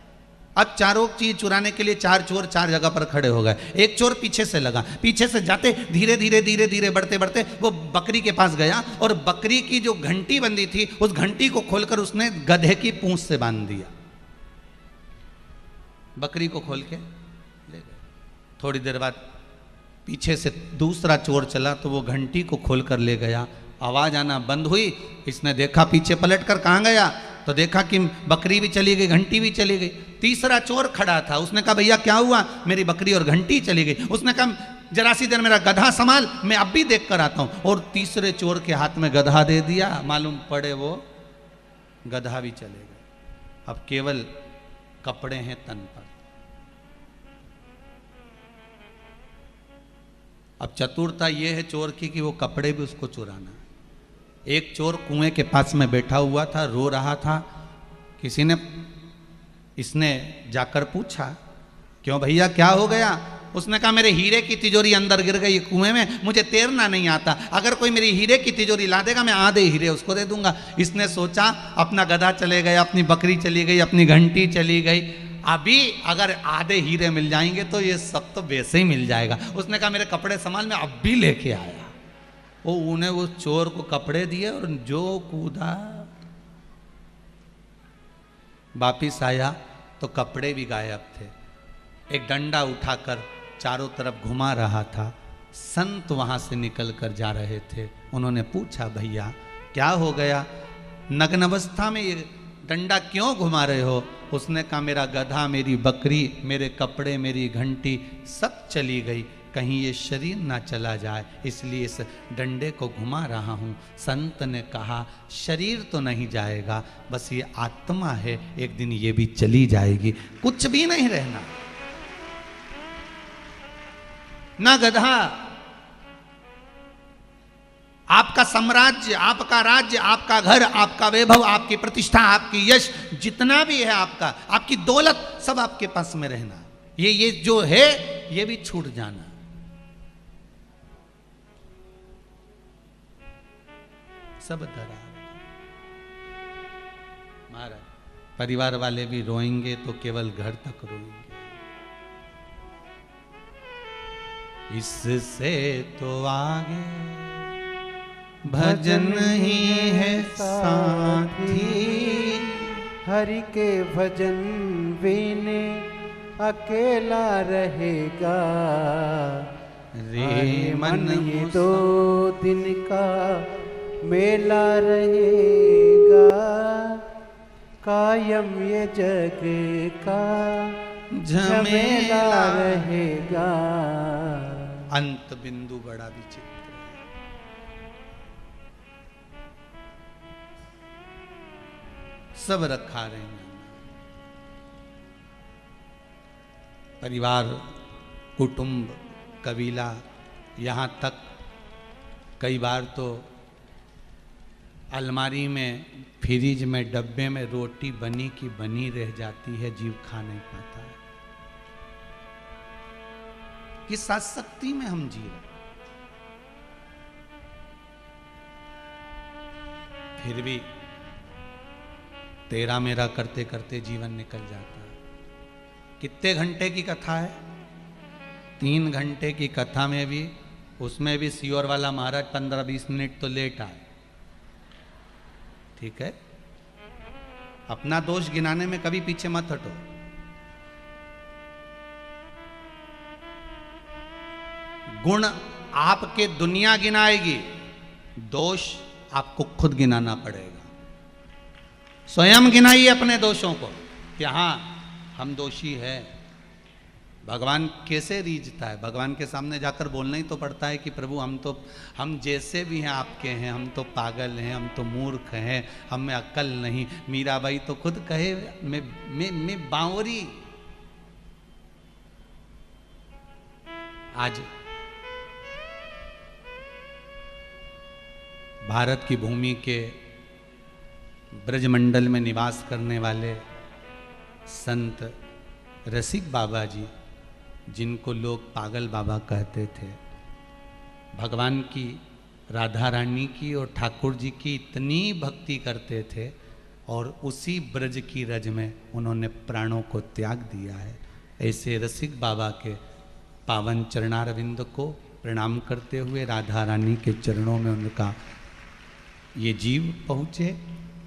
अब चारों चीज चुराने के लिए चार चोर चार जगह पर खड़े हो गए। एक चोर पीछे से लगा, पीछे से जाते धीरे धीरे धीरे धीरे बढ़ते बढ़ते वो बकरी के पास गया, और बकरी की जो घंटी बंधी थी उस घंटी को खोलकर उसने गधे की पूंछ से बांध दिया। बकरी को खोल के ले गए। थोड़ी देर बाद पीछे से दूसरा चोर चला, तो वो घंटी को खोलकर ले गया। आवाज आना बंद हुई, इसने देखा, पीछे पलटकर कहाँ गया, तो देखा कि बकरी भी चली गई, घंटी भी चली गई। तीसरा चोर खड़ा था, उसने कहा भैया क्या हुआ, मेरी बकरी और घंटी चली गई। उसने कहा जरा सी देर मेरा गधा संभाल, मैं अब भी देख कर आता हूं। और तीसरे चोर के हाथ में गधा दे दिया, मालूम पड़े वो गधा भी चले गए। अब केवल कपड़े हैं तन पर। अब चतुरता यह है चोर की कि वो कपड़े भी उसको चुराना। एक चोर कुएं के पास में बैठा हुआ था, रो रहा था। इसने जाकर पूछा, क्यों भैया क्या हो गया? उसने कहा मेरे हीरे की तिजोरी अंदर गिर गई कुएं में, मुझे तैरना नहीं आता, अगर कोई मेरी हीरे की तिजोरी ला देगा मैं आधे हीरे उसको दे दूंगा। इसने सोचा अपना गधा चले गया, अपनी बकरी चली गई, अपनी घंटी चली गई, अभी अगर आधे हीरे मिल जाएंगे तो ये सब तो वैसे ही मिल जाएगा। उसने कहा मेरे कपड़े संभाल, मैं अब भी लेके आया। वो उन्हें उस चोर को कपड़े दिए और जो कूदा, वापिस आया तो कपड़े भी गायब थे। एक डंडा उठाकर चारों तरफ घुमा रहा था। संत वहां से निकलकर जा रहे थे। उन्होंने पूछा भैया क्या हो गया, नग्न अवस्था में ये डंडा क्यों घुमा रहे हो? उसने कहा मेरा गधा, मेरी बकरी, मेरे कपड़े, मेरी घंटी सब चली गई, कहीं ये शरीर ना चला जाए, इसलिए इस डंडे को घुमा रहा हूँ। संत ने कहा शरीर तो नहीं जाएगा, बस ये आत्मा है, एक दिन ये भी चली जाएगी, कुछ भी नहीं रहना। ना गधा, आपका साम्राज्य, आपका राज्य, आपका घर, आपका वैभव, आपकी प्रतिष्ठा, आपकी यश, जितना भी है आपका, आपकी दौलत, सब आपके पास में रहना। ये जो है ये भी छूट जाना। सब दरार। महाराज परिवार वाले भी रोएंगे तो केवल घर तक रोएंगे, इससे तो आगे भजन ही है साथी। हरि के भजन बिने अकेला रहेगा रे मन ये 2 दिन का मेला रहेगा, कायम ये जग का झमेला रहेगा। अंत बिंदु बड़ा विचित्र है। सब रखा रहेंगे, परिवार, कुटुंब, कबीला, यहाँ तक कई बार तो अलमारी में, फ्रिज में, डब्बे में रोटी बनी की बनी रह जाती है, जीव खा नहीं पाता है। किस आसक्ति में हम जी रहे, फिर भी तेरा मेरा करते करते जीवन निकल जाता है। कितने घंटे की कथा है? 3 घंटे की कथा में भी, उसमें भी सियोर वाला महाराज 15-20 मिनट तो लेट आए। ठीक है, अपना दोष गिनाने में कभी पीछे मत हटो। गुण आपके दुनिया गिनाएगी, दोष आपको खुद गिनाना पड़ेगा। स्वयं गिनाइए अपने दोषों को कि हाँ हम दोषी है। भगवान कैसे रीझता है? भगवान के सामने जाकर बोलना ही तो पड़ता है कि प्रभु हम जैसे भी हैं आपके हैं, हम तो पागल हैं, हम तो मूर्ख हैं, हम में अक्ल नहीं। मीराबाई तो खुद कहे मैं बावरी। आज भारत की भूमि के ब्रजमंडल में निवास करने वाले संत रसिक बाबा जी, जिनको लोग पागल बाबा कहते थे, भगवान की, राधा रानी की और ठाकुर जी की इतनी भक्ति करते थे और उसी ब्रज की रज में उन्होंने प्राणों को त्याग दिया है। ऐसे रसिक बाबा के पावन चरणारविंद को प्रणाम करते हुए राधा रानी के चरणों में उनका ये जीव पहुँचे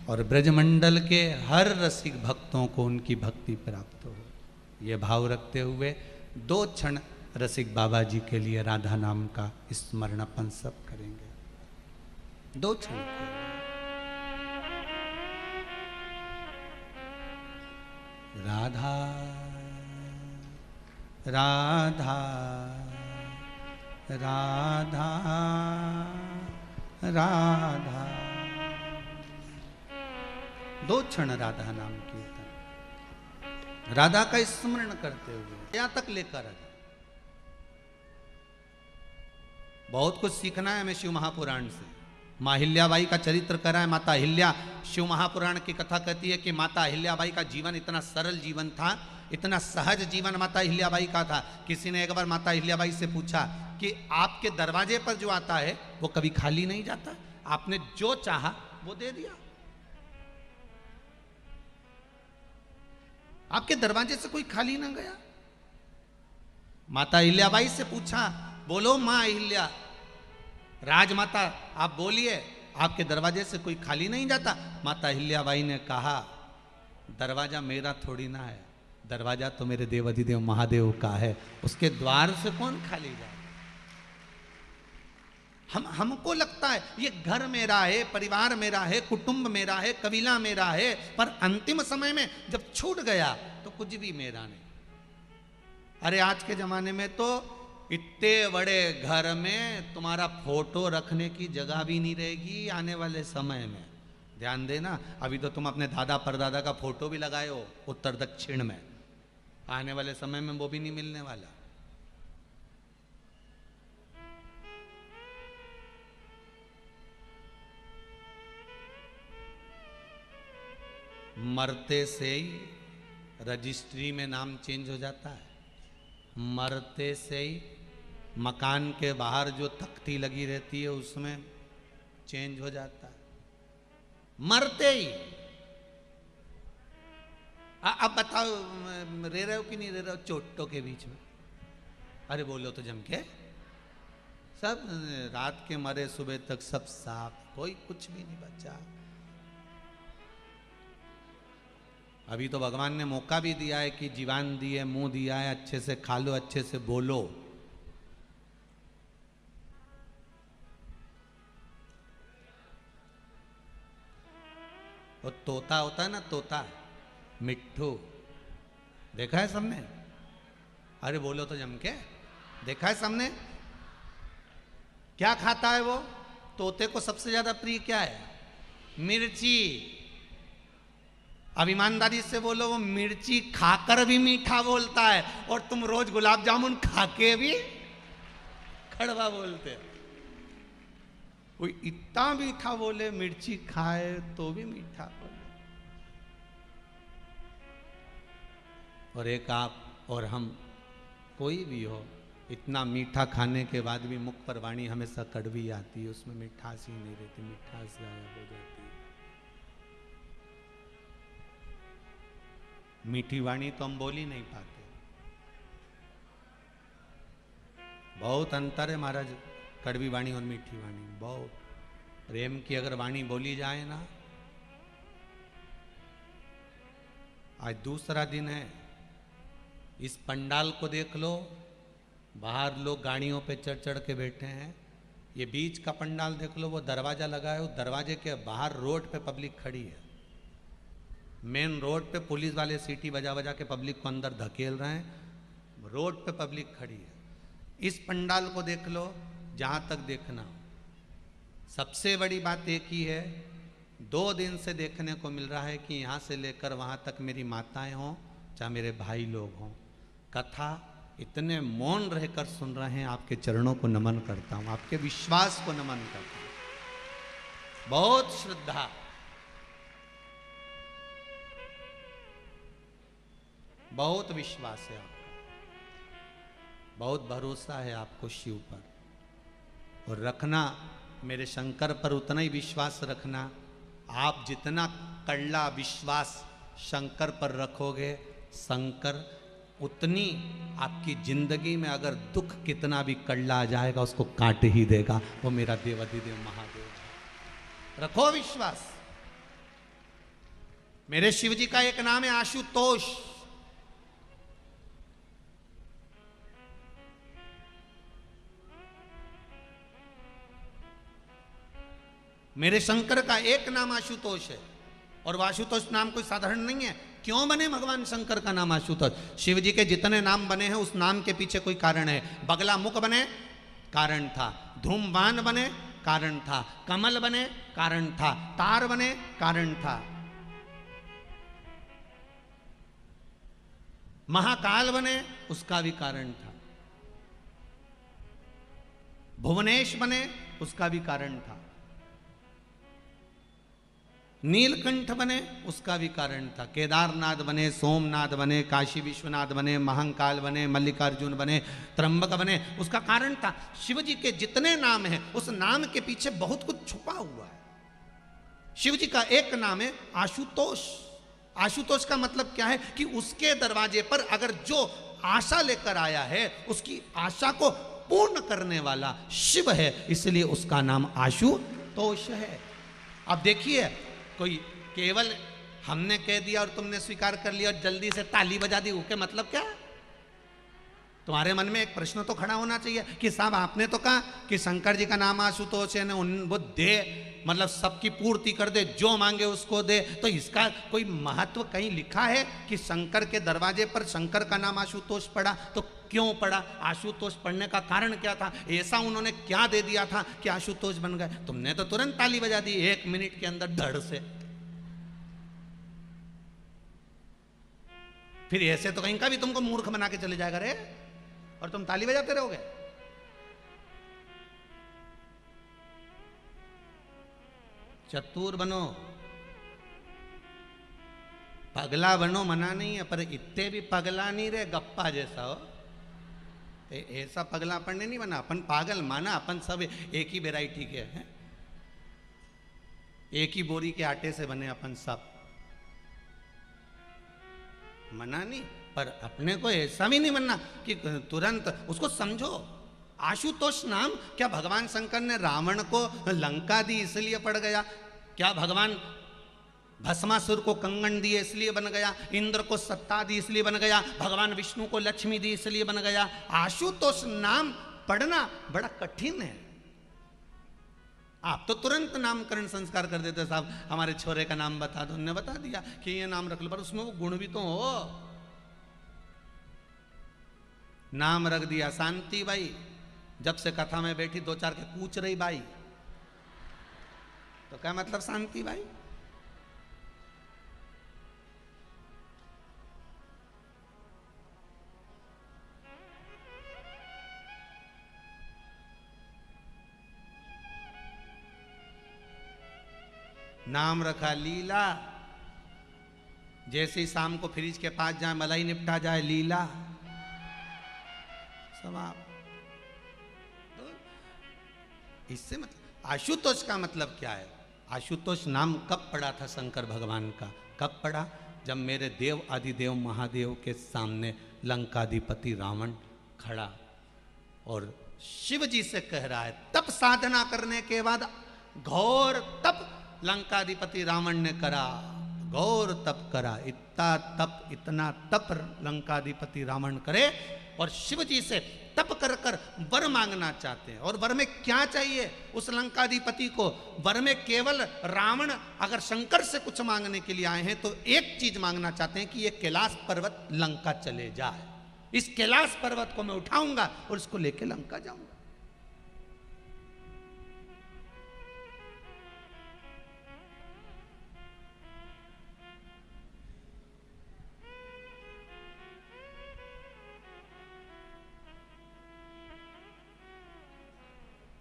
और ब्रजमंडल के हर रसिक भक्तों को उनकी भक्ति प्राप्त हो। ये भाव रखते हुए 2 क्षण रसिक बाबा जी के लिए राधा नाम का स्मरण अपन सब करेंगे। 2 क्षण। राधा राधा राधा राधा। 2 क्षण राधा नाम कीर्तन, राधा का स्मरण करते हुए यहाँ तक लेकर आ। बहुत कुछ सीखना है हमें शिव महापुराण से। माँ अहिल्याबाई का चरित्र करा है माता अहिल्या। शिव महापुराण की कथा कहती है कि माता अहिल्याबाई का जीवन इतना सरल जीवन था, इतना सहज जीवन माता अहिल्याबाई का था। किसी ने एक बार माता अहिल्याबाई से पूछा कि आपके दरवाजे पर जो आता है वो कभी खाली नहीं जाता, आपने जो चाहा वो दे दिया, आपके दरवाजे से कोई खाली ना गया। माता अहिल्याबाई से पूछा, बोलो माँ अहिल्या, राजमाता आप बोलिए, आपके दरवाजे से कोई खाली नहीं जाता। माता अहिल्याबाई ने कहा, दरवाजा मेरा थोड़ी ना है, दरवाजा तो मेरे देवाधिदेव महादेव का है, उसके द्वार से कौन खाली जाए। हमको लगता है ये घर मेरा है, परिवार मेरा है, कुटुंब मेरा है, कबीला मेरा है, पर अंतिम समय में जब छूट गया तो कुछ भी मेरा नहीं। अरे आज के जमाने में तो इतने बड़े घर में तुम्हारा फोटो रखने की जगह भी नहीं रहेगी आने वाले समय में। ध्यान देना, अभी तो तुम अपने दादा परदादा का फोटो भी लगाए हो उत्तर दक्षिण में, आने वाले समय में वो भी नहीं मिलने वाला। मरते से ही रजिस्ट्री में नाम चेंज हो जाता है, मरते से ही मकान के बाहर जो तख्ती लगी रहती है उसमें चेंज हो जाता है, मरते ही। अब बताओ, रह रहे हो कि नहीं रह रहे हो चोटों के बीच में? अरे बोलो तो जम के। सब रात के मरे सुबह तक सब साफ, कोई कुछ भी नहीं बचा। अभी तो भगवान ने मौका भी दिया है कि जीवान दी है, मुंह दिया है, अच्छे से खा लो, अच्छे से बोलो। और तोता होता है ना, तोता मिट्ठू, देखा है सबने? अरे बोलो तो जम के, देखा है सबने? क्या खाता है वो? तोते को सबसे ज्यादा प्रिय क्या है? मिर्ची। अब ईमानदारी से बोलो, वो मिर्ची खाकर भी मीठा बोलता है और तुम रोज गुलाब जामुन खाके भी कड़वा बोलते हो। कोई इतना मीठा बोले, मिर्ची खाए तो भी मीठा बोले। और एक आप और हम, कोई भी हो, इतना मीठा खाने के बाद भी मुख पर वाणी हमेशा कड़वी आती है, उसमें मिठास ही नहीं रहती, मिठास गायब हो जाती है। मीठी वाणी तो हम बोल ही नहीं पाते। बहुत अंतर है महाराज, कड़वी वाणी और मीठी वाणी। बहुत प्रेम की अगर वाणी बोली जाए ना। आज दूसरा दिन है, इस पंडाल को देख लो, बाहर लोग गाड़ियों पे चढ़ चढ़ के बैठे हैं। ये बीच का पंडाल देख लो, वो दरवाजा लगा है, उस दरवाजे के बाहर रोड पे पब्लिक खड़ी है। मेन रोड पे पुलिस वाले सीटी बजा बजा के पब्लिक को अंदर धकेल रहे हैं, रोड पे पब्लिक खड़ी है। इस पंडाल को देख लो, जहां तक देखना। सबसे बड़ी बात एक ही है, 2 दिन से देखने को मिल रहा है कि यहां से लेकर वहां तक मेरी माताएं हों चाहे मेरे भाई लोग हों, कथा इतने मौन रहकर सुन रहे हैं। आपके चरणों को नमन करता हूं, आपके विश्वास को नमन करता हूं। बहुत श्रद्धा, बहुत विश्वास है आपका, बहुत भरोसा है आपको शिव पर। और रखना मेरे शंकर पर उतना ही विश्वास रखना। आप जितना कड़ला विश्वास शंकर पर रखोगे, शंकर उतनी आपकी जिंदगी में अगर दुख कितना भी कड़ला आ जाएगा उसको काट ही देगा। वो मेरा देवाधिदेव महादेव है, रखो विश्वास। मेरे शिव जी का एक नाम है आशुतोष। मेरे शंकर का एक नाम आशुतोष है, और आशुतोष नाम कोई साधारण नहीं है। क्यों बने भगवान शंकर का नाम आशुतोष? शिव जी के जितने नाम बने हैं उस नाम के पीछे कोई कारण है। बगला मुख बने, कारण था। धूमवान बने, कारण था। कमल बने, कारण था। तार बने, कारण था। महाकाल बने, उसका भी कारण था। भुवनेश बने, उसका भी कारण था। नीलकंठ बने, उसका भी कारण था। केदारनाथ बने, सोमनाथ बने, काशी विश्वनाथ बने, महंकाल बने, मल्लिकार्जुन बने, त्र्यंबक बने, उसका कारण था। शिव जी के जितने नाम हैं उस नाम के पीछे बहुत कुछ छुपा हुआ है। शिव जी का एक नाम है आशुतोष। आशुतोष का मतलब क्या है कि उसके दरवाजे पर अगर जो आशा लेकर आया है उसकी आशा को पूर्ण करने वाला शिव है, इसलिए उसका नाम आशुतोष है। अब देखिए, कोई केवल हमने कह दिया और तुमने स्वीकार कर लिया और जल्दी से ताली बजा दी, उसके मतलब क्या? तुम्हारे मन में एक प्रश्न तो खड़ा होना चाहिए कि साहब आपने तो कहा कि शंकर जी का नाम आशुतोष है, वो दे, मतलब सबकी पूर्ति कर दे, जो मांगे उसको दे। तो इसका कोई महत्व कहीं लिखा है कि शंकर के दरवाजे पर शंकर का नाम आशुतोष पड़ा? तो क्यों पड़ा? आशुतोष पढ़ने का कारण क्या था? ऐसा उन्होंने क्या दे दिया था कि आशुतोष बन गए? तुमने तो तुरंत ताली बजा दी 1 मिनट के अंदर धड़ से। फिर ऐसे तो कहीं का भी तुमको मूर्ख बना के चले जाएगा रे, और तुम ताली बजाते रहोगे। चतुर बनो, पगला बनो, मना नहीं है, पर इतने भी पगला नहीं रहे गप्पा जैसा हो। ऐसा पगला अपन ने नहीं बना, अपन पागल माना। अपन सब एक ही वैरायटी के हैं, एक ही बोरी के आटे से बने अपन सब। मना नहीं, पर अपने को ऐसा भी नहीं बनना कि तुरंत उसको समझो। आशुतोष नाम क्या भगवान शंकर ने रावण को लंका दी इसलिए पड़ गया? क्या भगवान भस्मासुर को कंगन दिए इसलिए बन गया? इंद्र को सत्ता दी इसलिए बन गया? भगवान विष्णु को लक्ष्मी दी इसलिए बन गया? आशुतोष नाम पढ़ना बड़ा कठिन है। आप तो तुरंत नामकरण संस्कार कर देते, साहब हमारे छोरे का नाम बता दो, उन्होंने बता दिया कि ये नाम रख लो, पर उसमें वो गुण भी तो हो। नाम रख दिया शांति बाई, जब से कथा में बैठी दो चार के पूछ रही बाई, तो क्या मतलब शांति बाई? नाम रखा लीला, जैसे ही शाम को फ्रिज के पास जाए मलाई निपटा जाए लीला सब आप। इससे मतलब आशुतोष का मतलब क्या है? आशुतोष नाम कब पड़ा था शंकर भगवान का? कब पड़ा? जब मेरे देव आदिदेव महादेव के सामने लंकाधिपति रावण खड़ा और शिव जी से कह रहा है, तप साधना करने के बाद घोर तप लंकाधिपति रावण ने करा, घोर तप करा, इतना तप लंकाधिपति रावण करे और शिव जी से तप कर कर वर मांगना चाहते हैं। और वर में क्या चाहिए उस लंकाधिपति को? वर में केवल रावण अगर शंकर से कुछ मांगने के लिए आए हैं तो एक चीज मांगना चाहते हैं कि ये कैलाश पर्वत लंका चले जाए। इस कैलाश पर्वत को मैं उठाऊंगा और इसको लेके लंका जाऊंगा।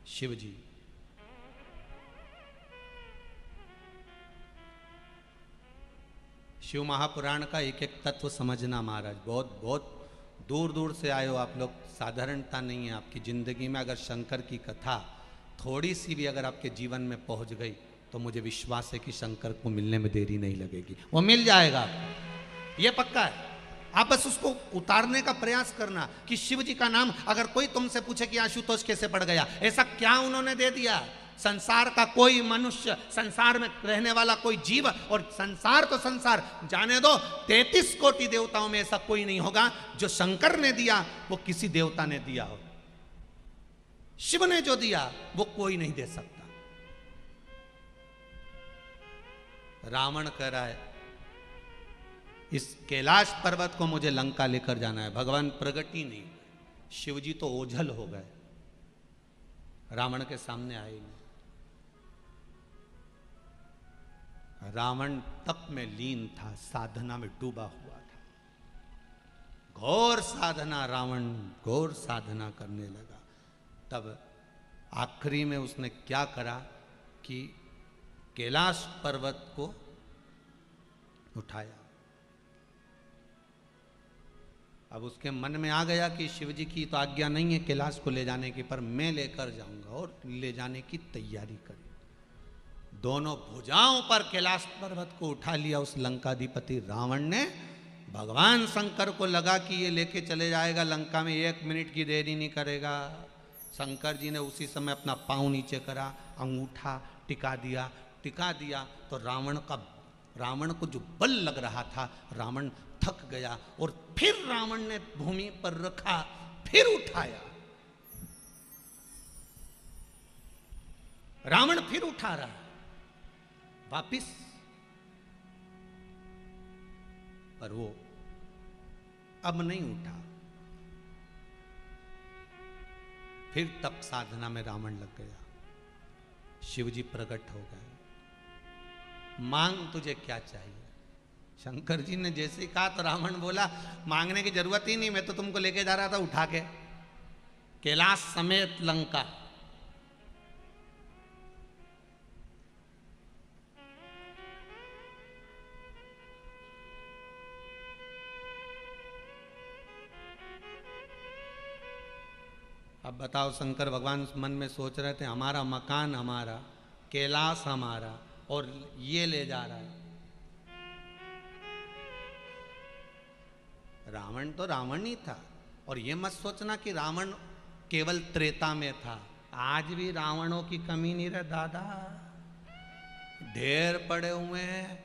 शिव जी शिव महापुराण का एक एक तत्व समझना महाराज। बहुत बहुत दूर दूर से आए हो आप लोग, साधारणता नहीं है आपकी जिंदगी में। अगर शंकर की कथा थोड़ी सी भी अगर आपके जीवन में पहुंच गई तो मुझे विश्वास है कि शंकर को मिलने में देरी नहीं लगेगी, वो मिल जाएगा आपको, ये पक्का है। आप बस उसको उतारने का प्रयास करना कि शिव जी का नाम अगर कोई तुमसे पूछे कि आशुतोष कैसे पड़ गया, ऐसा क्या उन्होंने दे दिया? संसार का कोई मनुष्य, संसार में रहने वाला कोई जीव, और संसार तो संसार जाने दो, 33 कोटि देवताओं में ऐसा कोई नहीं होगा जो शंकर ने दिया वो किसी देवता ने दिया हो। शिव ने जो दिया वो कोई नहीं दे सकता। रावण कह रहा है इस कैलाश पर्वत को मुझे लंका लेकर जाना है। भगवान प्रगट ही नहीं, शिव जी तो ओझल हो गए, रावण के सामने आए नहीं। रावण तप में लीन था, साधना में डूबा हुआ था, घोर साधना, रावण घोर साधना करने लगा। तब आखिरी में उसने क्या करा कि कैलाश पर्वत को उठाया। अब उसके मन में आ गया कि शिवजी की तो आज्ञा नहीं है कैलाश को ले जाने की, पर मैं लेकर जाऊंगा, और ले जाने की तैयारी करी। दोनों भुजाओं पर कैलाश पर्वत को उठा लिया उस लंकाधिपति रावण ने। भगवान शंकर को लगा कि ये लेके चले जाएगा लंका में, 1 मिनट की देरी नहीं करेगा। शंकर जी ने उसी समय अपना पांव नीचे करा, अंगूठा टिका दिया तो रावण को जो बल लग रहा था, रावण थक गया और फिर रावण ने भूमि पर रखा, फिर उठाया। रावण फिर उठा रहा वापिस, पर वो अब नहीं उठा। फिर तप साधना में रावण लग गया। शिवजी प्रकट हो गए, मांग तुझे क्या चाहिए। शंकर जी ने जैसे ही कहा तो रावण बोला मांगने की जरूरत ही नहीं, मैं तो तुमको लेके जा रहा था उठा के कैलाश समेत लंका। अब बताओ, शंकर भगवान मन में सोच रहे थे हमारा मकान हमारा, कैलाश हमारा, और ये ले जा रहा है। रावण तो रावण ही था। और ये मत सोचना कि रावण केवल त्रेता में था, आज भी रावणों की कमी नहीं रहे दादा, ढेर पड़े हुए हैं।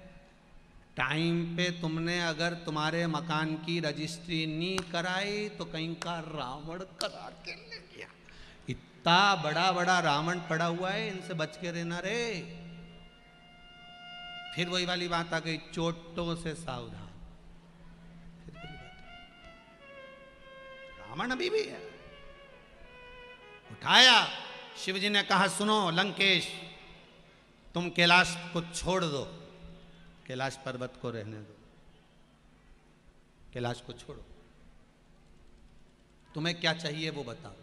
टाइम पे तुमने अगर तुम्हारे मकान की रजिस्ट्री नहीं कराई तो कहीं का रावण करा के ले गया। इतना बड़ा बड़ा रावण पड़ा हुआ है, इनसे बच के रहना रे। फिर वही वाली बात आ गई, चोटों से सावधान। फिर वही बात, रावण अभी भी है। उठाया, शिवजी ने कहा सुनो लंकेश, तुम कैलाश को छोड़ दो, कैलाश पर्वत को रहने दो, कैलाश को छोड़ो, तुम्हें क्या चाहिए वो बताओ।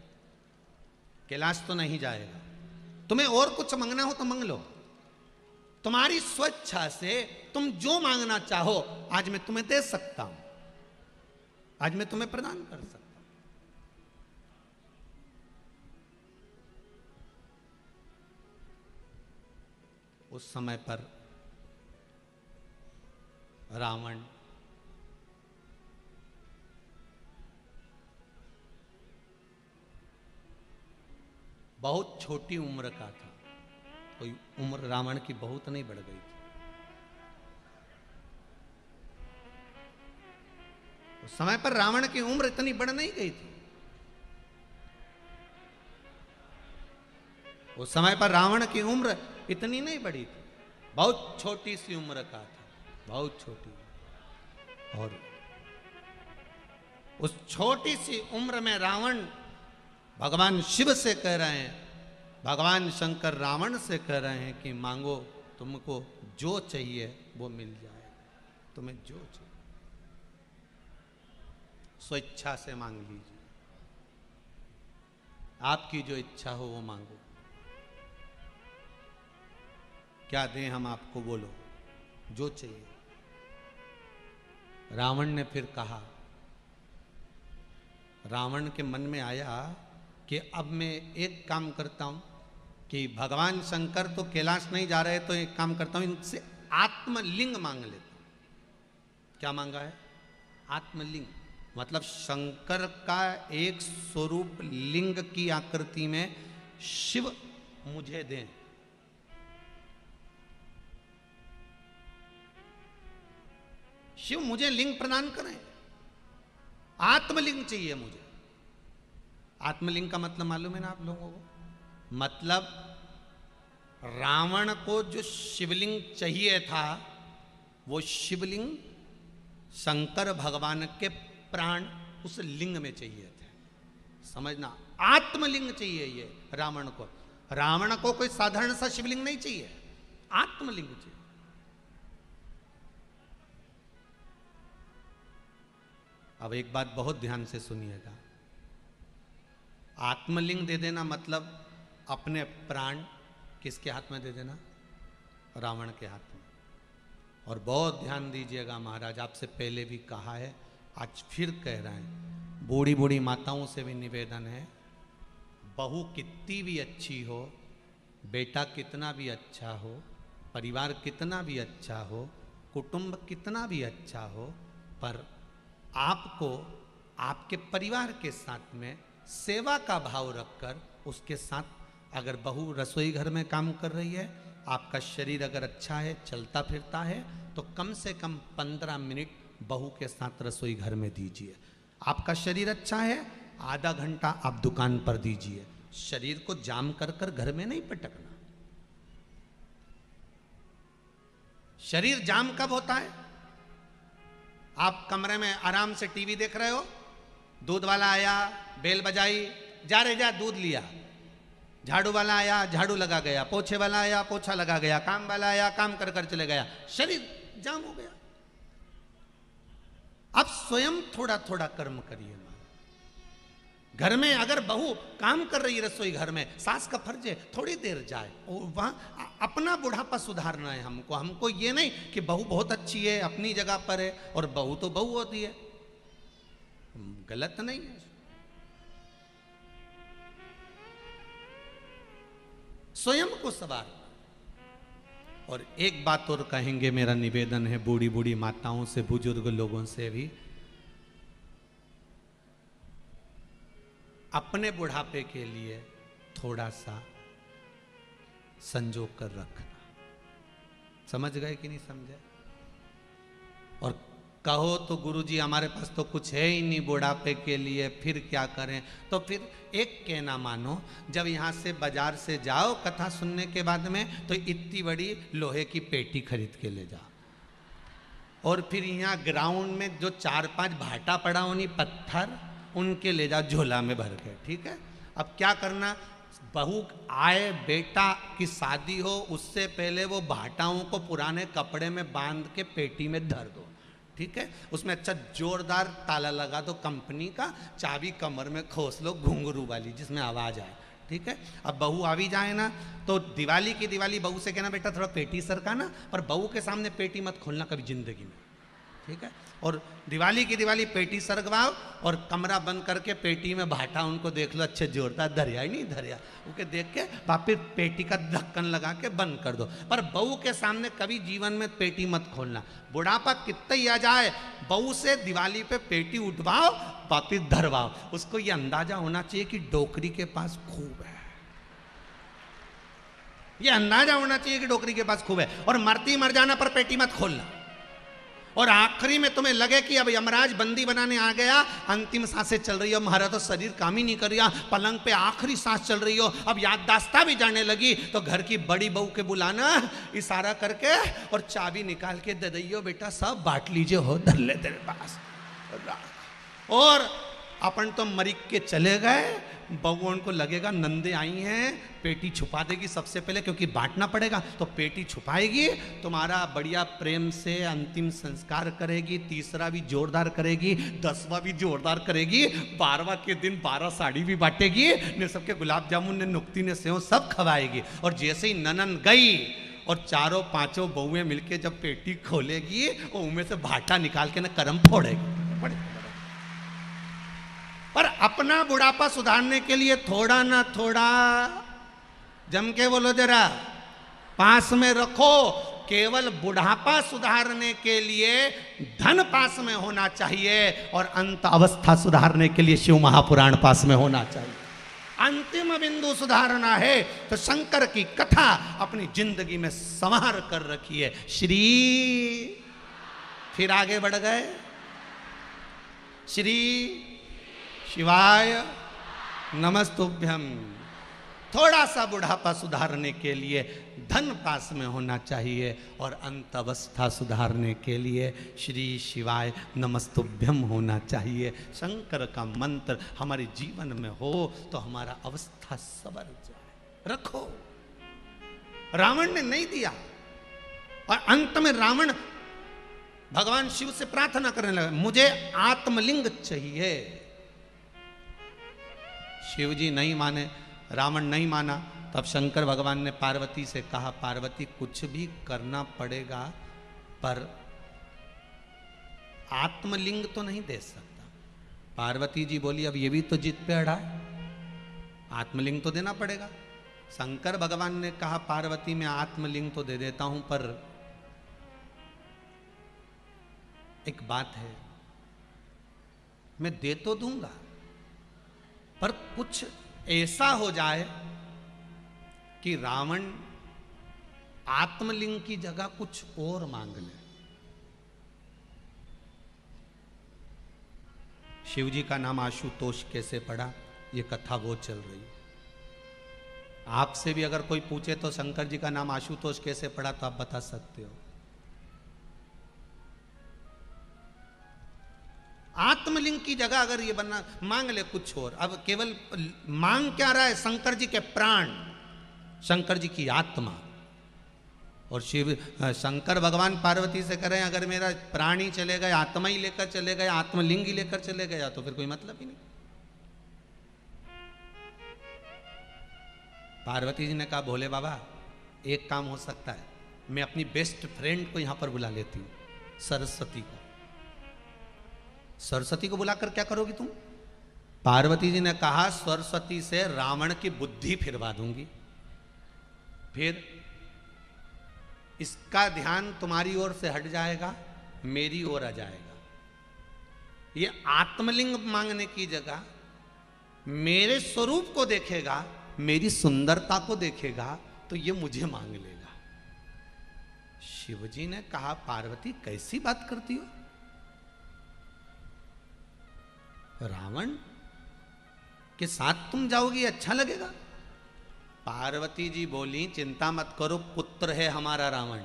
कैलाश तो नहीं जाएगा, तुम्हें और कुछ मांगना हो तो मांग लो, तुम्हारी स्वेच्छा से तुम जो मांगना चाहो आज मैं तुम्हें दे सकता हूं, आज मैं तुम्हें प्रदान कर सकता हूं। उस समय पर रावण बहुत छोटी उम्र का था, कोई उम्र रावण की बहुत नहीं बढ़ गई थी। उस समय पर रावण की उम्र इतनी बढ़ नहीं गई थी। उस समय पर रावण की उम्र इतनी नहीं बढ़ी थी, बहुत छोटी सी उम्र का था, बहुत छोटी। और उस छोटी सी उम्र में रावण भगवान शिव से कह रहे हैं, भगवान शंकर रावण से कह रहे हैं कि मांगो, तुमको जो चाहिए वो मिल जाए, तुम्हें जो चाहिए स्वेच्छा से मांग लीजिए, आपकी जो इच्छा हो वो मांगो। क्या दें हम आपको, बोलो जो चाहिए। रावण ने फिर कहा, रावण के मन में आया कि अब मैं एक काम करता हूं कि भगवान शंकर तो कैलाश नहीं जा रहे, तो एक काम करता हूं, इनसे आत्मलिंग मांग लेता हूं। क्या मांगा है? आत्मलिंग, मतलब शंकर का एक स्वरूप लिंग की आकृति में शिव मुझे दें। शिव मुझे लिंग प्रदान करें, आत्मलिंग चाहिए मुझे। आत्मलिंग का मतलब मालूम है ना आप लोगों को? मतलब रावण को जो शिवलिंग चाहिए था वो शिवलिंग शंकर भगवान के प्राण उस लिंग में चाहिए थे। समझना, आत्मलिंग चाहिए ये रावण को। रावण को कोई साधारण सा शिवलिंग नहीं चाहिए, आत्मलिंग चाहिए। अब एक बात बहुत ध्यान से सुनिएगा, आत्मलिंग दे देना मतलब अपने प्राण किसके हाथ में दे देना? रावण के हाथ में। और बहुत ध्यान दीजिएगा महाराज, आपसे पहले भी कहा है, आज फिर कह रहे हैं, बूढ़ी बूढ़ी माताओं से भी निवेदन है, बहू कितनी भी अच्छी हो, बेटा कितना भी अच्छा हो, परिवार कितना भी अच्छा हो, कुटुंब कितना भी अच्छा हो, पर आपको आपके परिवार के साथ में सेवा का भाव रखकर उसके साथ, अगर बहू रसोई घर में काम कर रही है, आपका शरीर अगर अच्छा है, चलता फिरता है, तो कम से कम 15 मिनट बहू के साथ रसोई घर में दीजिए। आपका शरीर अच्छा है, आधा घंटा आप दुकान पर दीजिए। शरीर को जाम कर कर घर में नहीं पटकना। शरीर जाम कब होता है? आप कमरे में आराम से टीवी देख रहे हो, दूध वाला आया, बेल बजाई, जा रे जा दूध लिया, झाड़ू वाला आया, झाड़ू लगा गया, पोछे वाला आया, पोछा लगा गया, काम वाला आया, काम कर कर चले गया, शरीर जाम हो गया। आप स्वयं थोड़ा थोड़ा कर्म करिए। घर में अगर बहू काम कर रही है रसोई घर में, सास का फर्ज है थोड़ी देर जाए, और वहां अपना बुढ़ापा सुधारना है हमको। हमको ये नहीं कि बहू बहुत अच्छी है, अपनी जगह पर है, और बहू तो बहू होती है, गलत नहीं है। स्वयं को सवार। और एक बात और कहेंगे, मेरा निवेदन है बूढ़ी बूढ़ी माताओं से, बुजुर्ग लोगों से भी, अपने बुढ़ापे के लिए थोड़ा सा संजो कर रखना। समझ गए कि नहीं समझे? और कहो तो गुरुजी हमारे पास तो कुछ है ही नहीं बुढ़ापे के लिए, फिर क्या करें? तो फिर एक कहना मानो, जब यहाँ से बाजार से जाओ कथा सुनने के बाद में, तो इतनी बड़ी लोहे की पेटी खरीद के ले जाओ, और फिर यहाँ ग्राउंड में जो 4-5 भाटा पड़ा उन्हीं पत्थर उनके ले जाओ झोला में भर के। ठीक है? अब क्या करना, बहू आए, बेटा की शादी हो, उससे पहले वो भाटाओं को पुराने कपड़े में बांध के पेटी में धर दो। ठीक है? उसमें अच्छा जोरदार ताला लगा दो कंपनी का, चाबी कमर में खोस लो घुंघरू वाली जिसमें आवाज आए। ठीक है? अब बहू आ भी जाए ना, तो दिवाली की दिवाली बहू से कहना बेटा थोड़ा पेटी सरकाना, पर बहू के सामने पेटी मत खोलना कभी जिंदगी में। ठीक है? और दिवाली की दिवाली पेटी सरकवाओ और कमरा बंद करके पेटी में भाटा उनको देख लो अच्छे जोरदार, धरिया ही नहीं धरिया, उनके देख के वापिस पेटी का ढक्कन लगा के बंद कर दो। पर बहू के सामने कभी जीवन में पेटी मत खोलना। बुढ़ापा कितना ही आ जाए, बहू से दिवाली पे पेटी उठवाओ, वापिस धरवाओ। उसको ये अंदाजा होना चाहिए कि डोकरी के पास खूब है, ये अंदाजा होना चाहिए कि डोकरी के पास खूब है। और मरती मर जाना पर पेटी मत खोलना। और आखिरी में तुम्हें लगे कि अब यमराज बंदी बनाने आ गया, अंतिम सांसें चल रही हो, हमारा तो शरीर काम ही नहीं कर रहा, पलंग पे आखिरी सांस चल रही हो, अब याददाश्ता भी जाने लगी, तो घर की बड़ी बहू के बुलाना इशारा करके और चाबी निकाल के दे दियो, बेटा सब बांट लीजिए, हो धर ले तेरे पास। और अपन तो मरिक के चले गए, बहू उनको लगेगा नंदे आई हैं, पेटी छुपा देगी सबसे पहले, क्योंकि बांटना पड़ेगा, तो पेटी छुपाएगी, तुम्हारा बढ़िया प्रेम से अंतिम संस्कार करेगी, तीसरा भी जोरदार करेगी, 10वां भी जोरदार करेगी, 12वां के दिन 12 साड़ी भी बांटेगी, ने सबके गुलाब जामुन ने नुक्ती ने सेव सब खवाएगी। और जैसे ही ननन गई और 4-5 बहुएं मिलके जब पेटी खोलेगी, वो उनमें से भाटा निकाल के ना करम फोड़ेगी। पर अपना बुढ़ापा सुधारने के लिए थोड़ा ना थोड़ा, जम के बोलो जरा, पास में रखो। केवल बुढ़ापा सुधारने के लिए धन पास में होना चाहिए, और अंत अवस्था सुधारने के लिए शिव महापुराण पास में होना चाहिए। अंतिम बिंदु सुधारना है तो शंकर की कथा अपनी जिंदगी में संवार कर रखिए। श्री, फिर आगे बढ़ गए, श्री शिवाय नमस्तुभ्यम। थोड़ा सा बुढ़ापा सुधारने के लिए धन पास में होना चाहिए, और अंत अवस्था सुधारने के लिए श्री शिवाय नमस्तुभ्यम होना चाहिए। शंकर का मंत्र हमारे जीवन में हो तो हमारा अवस्था सवर जाए। रखो, रावण ने नहीं दिया, और अंत में रावण भगवान शिव से प्रार्थना करने लगा, मुझे आत्मलिंग चाहिए। शिव जी नहीं माने, रावण नहीं माना, तब शंकर भगवान ने पार्वती से कहा, पार्वती कुछ भी करना पड़ेगा, पर आत्मलिंग तो नहीं दे सकता। पार्वती जी बोली, अब ये भी तो जिद पे अड़ा है, आत्मलिंग तो देना पड़ेगा। शंकर भगवान ने कहा, पार्वती मैं आत्मलिंग तो दे देता हूं, पर एक बात है, मैं दे तो दूंगा, पर कुछ ऐसा हो जाए कि रावण आत्मलिंग की जगह कुछ और मांग ले। शिव जी का नाम आशुतोष कैसे पड़ा, ये कथा वो चल रही। आपसे भी अगर कोई पूछे तो शंकर जी का नाम आशुतोष कैसे पड़ा, तो आप बता सकते हो। आत्मलिंग की जगह अगर ये बनना, मांग ले कुछ और। अब केवल मांग क्या रहा है, शंकर जी के प्राण, शंकर जी की आत्मा। और शिव शंकर भगवान पार्वती से कह रहे हैं, अगर मेरा प्राण ही चले गए, आत्मा ही लेकर चले गए, आत्मलिंग ही लेकर चले गया, तो फिर कोई मतलब ही नहीं। पार्वती जी ने कहा, भोले बाबा एक काम हो सकता है, मैं अपनी बेस्ट फ्रेंड को यहां पर बुला लेती हूं, सरस्वती को। सरस्वती को बुलाकर क्या करोगी तुम? पार्वती जी ने कहा, सरस्वती से रावण की बुद्धि फिरवा दूंगी, फिर इसका ध्यान तुम्हारी ओर से हट जाएगा, मेरी ओर आ जाएगा। ये आत्मलिंग मांगने की जगह मेरे स्वरूप को देखेगा, मेरी सुंदरता को देखेगा, तो ये मुझे मांग लेगा। शिवजी ने कहा, पार्वती कैसी बात करती हो? रावण के साथ तुम जाओगी, अच्छा लगेगा? पार्वती जी बोली, चिंता मत करो, पुत्र है हमारा रावण।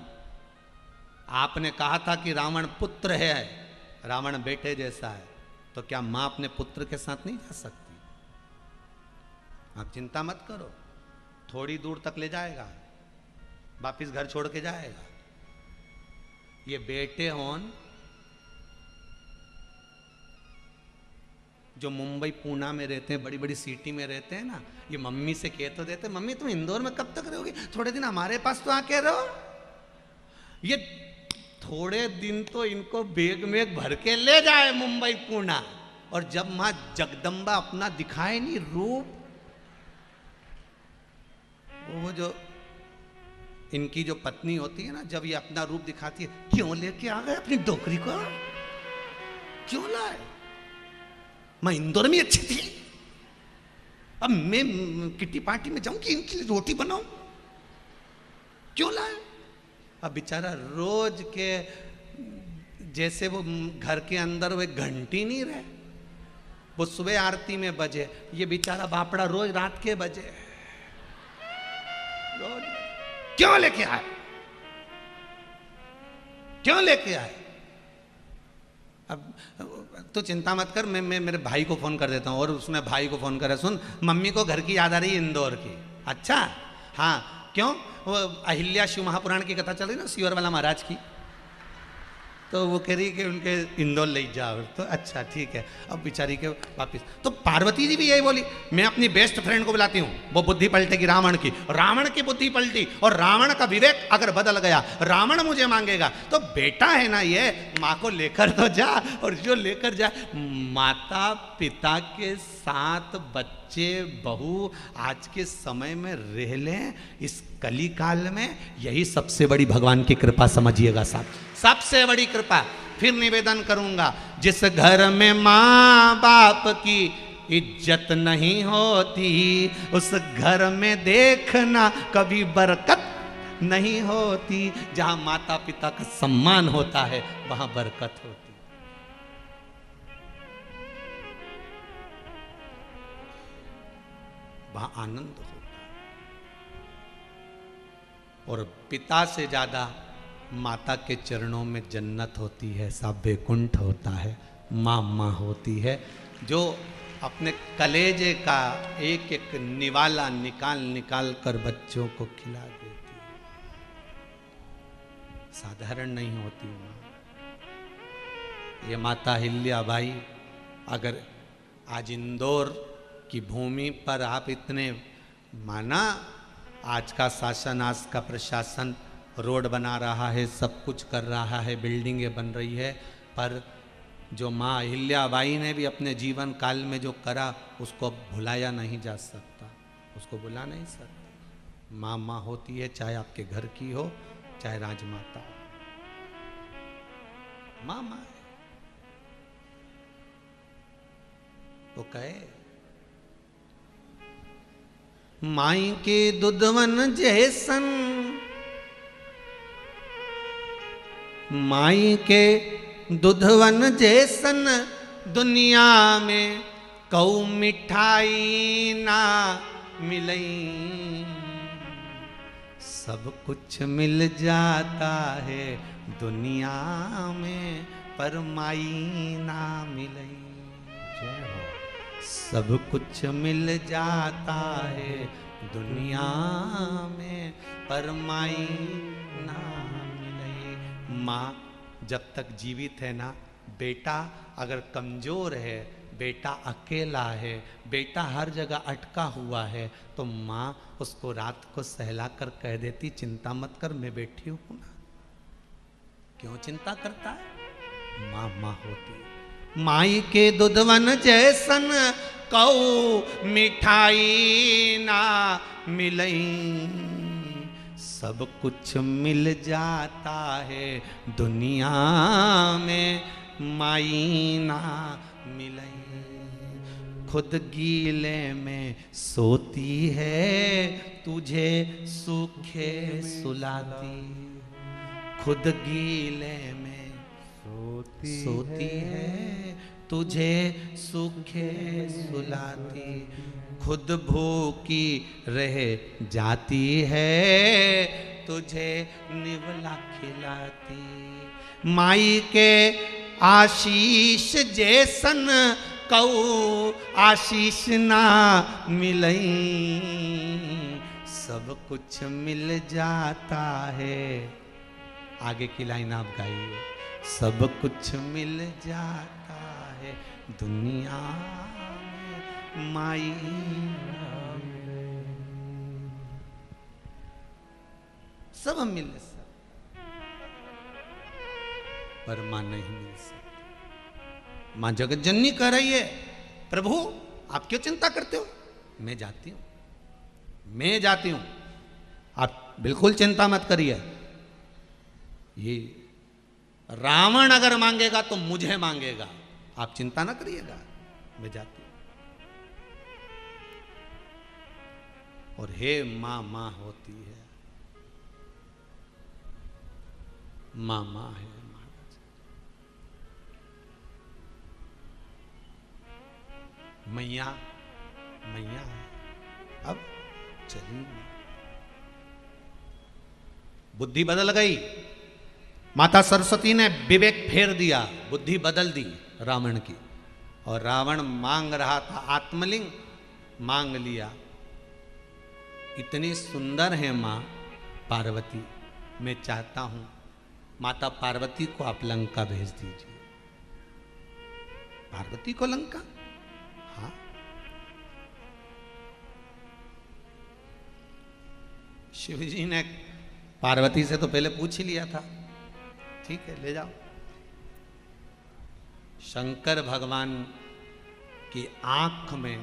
आपने कहा था कि रावण पुत्र है, रावण बेटे जैसा है, तो क्या मां अपने पुत्र के साथ नहीं जा सकती? आप चिंता मत करो, थोड़ी दूर तक ले जाएगा, वापिस घर छोड़ के जाएगा। ये बेटे होन जो मुंबई पूना में रहते हैं, बड़ी बड़ी सिटी में रहते हैं ना, ये मम्मी से कह तो देते, मम्मी तुम इंदौर में कब तक रहोगी, थोड़े दिन हमारे पास तो आके रहो। ये थोड़े दिन तो इनको बैग में भर के ले जाए मुंबई पूना, और जब मां जगदम्बा अपना दिखाए नहीं रूप, वो जो इनकी जो पत्नी होती है ना, जब ये अपना रूप दिखाती है, क्यों लेके आ गए अपनी डोकरी को, क्यों लाए? मैं इंदौर में अच्छी थी, अब मैं किट्टी पार्टी में जाऊं कि इनके लिए रोटी बनाऊं, क्यों लाए? अब बेचारा रोज के जैसे वो घर के अंदर वो घंटी नहीं रहे, वो सुबह आरती में बजे, ये बेचारा बापड़ा रोज रात के बजे, रोज क्यों लेके आए, क्यों लेके आए? अब तो चिंता मत कर, मैं मेरे भाई को फोन कर देता हूं, और उसने भाई को फोन करा, सुन मम्मी को घर की याद आ रही है इंदौर की। अच्छा हाँ, क्यों? वो अहिल्या शिव महापुराण की कथा चल रही ना, सियोर वाला महाराज की, तो वो कह रही कि उनके इंदौर ले जाओ, तो अच्छा ठीक है। अब बेचारी के वापिस, तो पार्वती जी भी यही बोली, मैं अपनी बेस्ट फ्रेंड को बुलाती हूँ, वो बुद्धि पलटेगी रावण की, रावण की बुद्धि पलटी, और रावण का विवेक अगर बदल गया, रावण मुझे मांगेगा, तो बेटा है ना ये, माँ को लेकर तो जा, और जो लेकर जाए, माता पिता के साथ बच्चे बहू आज के समय में रह लें, इस कली काल में, यही सबसे बड़ी भगवान की कृपा समझिएगा साहब, सबसे बड़ी कृपा। फिर निवेदन करूंगा, जिस घर में माँ बाप की इज्जत नहीं होती, उस घर में देखना कभी बरकत नहीं होती। जहां माता पिता का सम्मान होता है, वहां बरकत होती है। वहां आनंद होता है, और पिता से ज्यादा माता के चरणों में जन्नत होती है, सब वैकुंठ होता है, माँ होती है, जो अपने कलेजे का एक एक निवाला निकाल निकाल कर बच्चों को खिला देती है। साधारण नहीं होती माँ। ये माता अहिल्याबाई, अगर आज इंदौर की भूमि पर आप इतने माना, आज का शासन, आज का प्रशासन रोड बना रहा है, सब कुछ कर रहा है, बिल्डिंगें बन रही है, पर जो माँ अहिल्याबाई ने भी अपने जीवन काल में जो करा, उसको भुलाया नहीं जा सकता, उसको भुला नहीं सकता। माँ माँ होती है, चाहे आपके घर की हो, चाहे राजमाता हो, माँ माँ है। वो कहे, माई के दुधवन जैसन, माई के दुधवन जैसन दुनिया में कऊ मिठाई ना मिलई। सब कुछ मिल जाता है दुनिया में, पर माई ना मिलई। सब कुछ मिल जाता है दुनिया में, पर माई ना मिलई। माँ जब तक जीवित है ना, बेटा अगर कमजोर है, बेटा अकेला है, बेटा हर जगह अटका हुआ है, तो माँ उसको रात को सहला कर कह देती, चिंता मत कर, मैं बैठी हूँ ना। क्यों चिंता करता है? माँ माँ होती है। माई के दुधवन जैसन कऊ मिठाई ना मिलई। सब कुछ मिल जाता है दुनिया में, माई ना मिलई। खुद गीले में सोती है, तुझे सूखे सुलाती। खुद गीले में सोती है, तुझे सूखे सुलाती। खुद भूखी रह जाती है, तुझे निवला खिलाती। माई के आशीष जैसन कऊ आशीष ना मिलई। सब कुछ मिल जाता है। आगे की लाइन आप गाइए। सब कुछ मिल जाता है दुनिया में, माई सब हम मिल सकते पर मां नहीं मिल सकती। मां जगत जननी कह रही है, प्रभु आप क्यों चिंता करते हो? मैं जाती हूं, मैं जाती हूं, आप बिल्कुल चिंता मत करिए। ये रावण अगर मांगेगा तो मुझे मांगेगा, आप चिंता ना करिएगा, मैं जाती हूं। और हे मां, मां होती है, मां मां है, मैया मैया है। अब चली बुद्धि बदल गई। माता सरस्वती ने विवेक फेर दिया, बुद्धि बदल दी रावण की। और रावण मांग रहा था आत्मलिंग, मांग लिया। इतनी सुंदर है मां पार्वती, मैं चाहता हूं माता पार्वती को आप लंका भेज दीजिए। पार्वती को लंका? हाँ। शिव जी ने पार्वती से तो पहले पूछ ही लिया था, ठीक है ले जाओ। शंकर भगवान की आंख में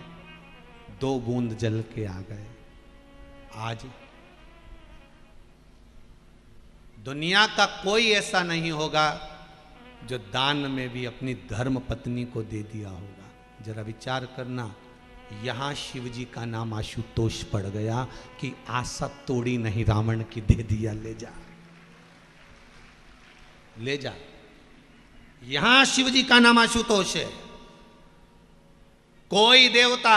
2 बूंद जल के आ गए। आज दुनिया का कोई ऐसा नहीं होगा जो दान में भी अपनी धर्म पत्नी को दे दिया होगा। जरा विचार करना, यहां शिव जी का नाम आशुतोष पड़ गया कि आशा तोड़ी नहीं रावण की, दे दिया, ले जा ले जा। यहां शिव जी का नाम आशुतोष है। कोई देवता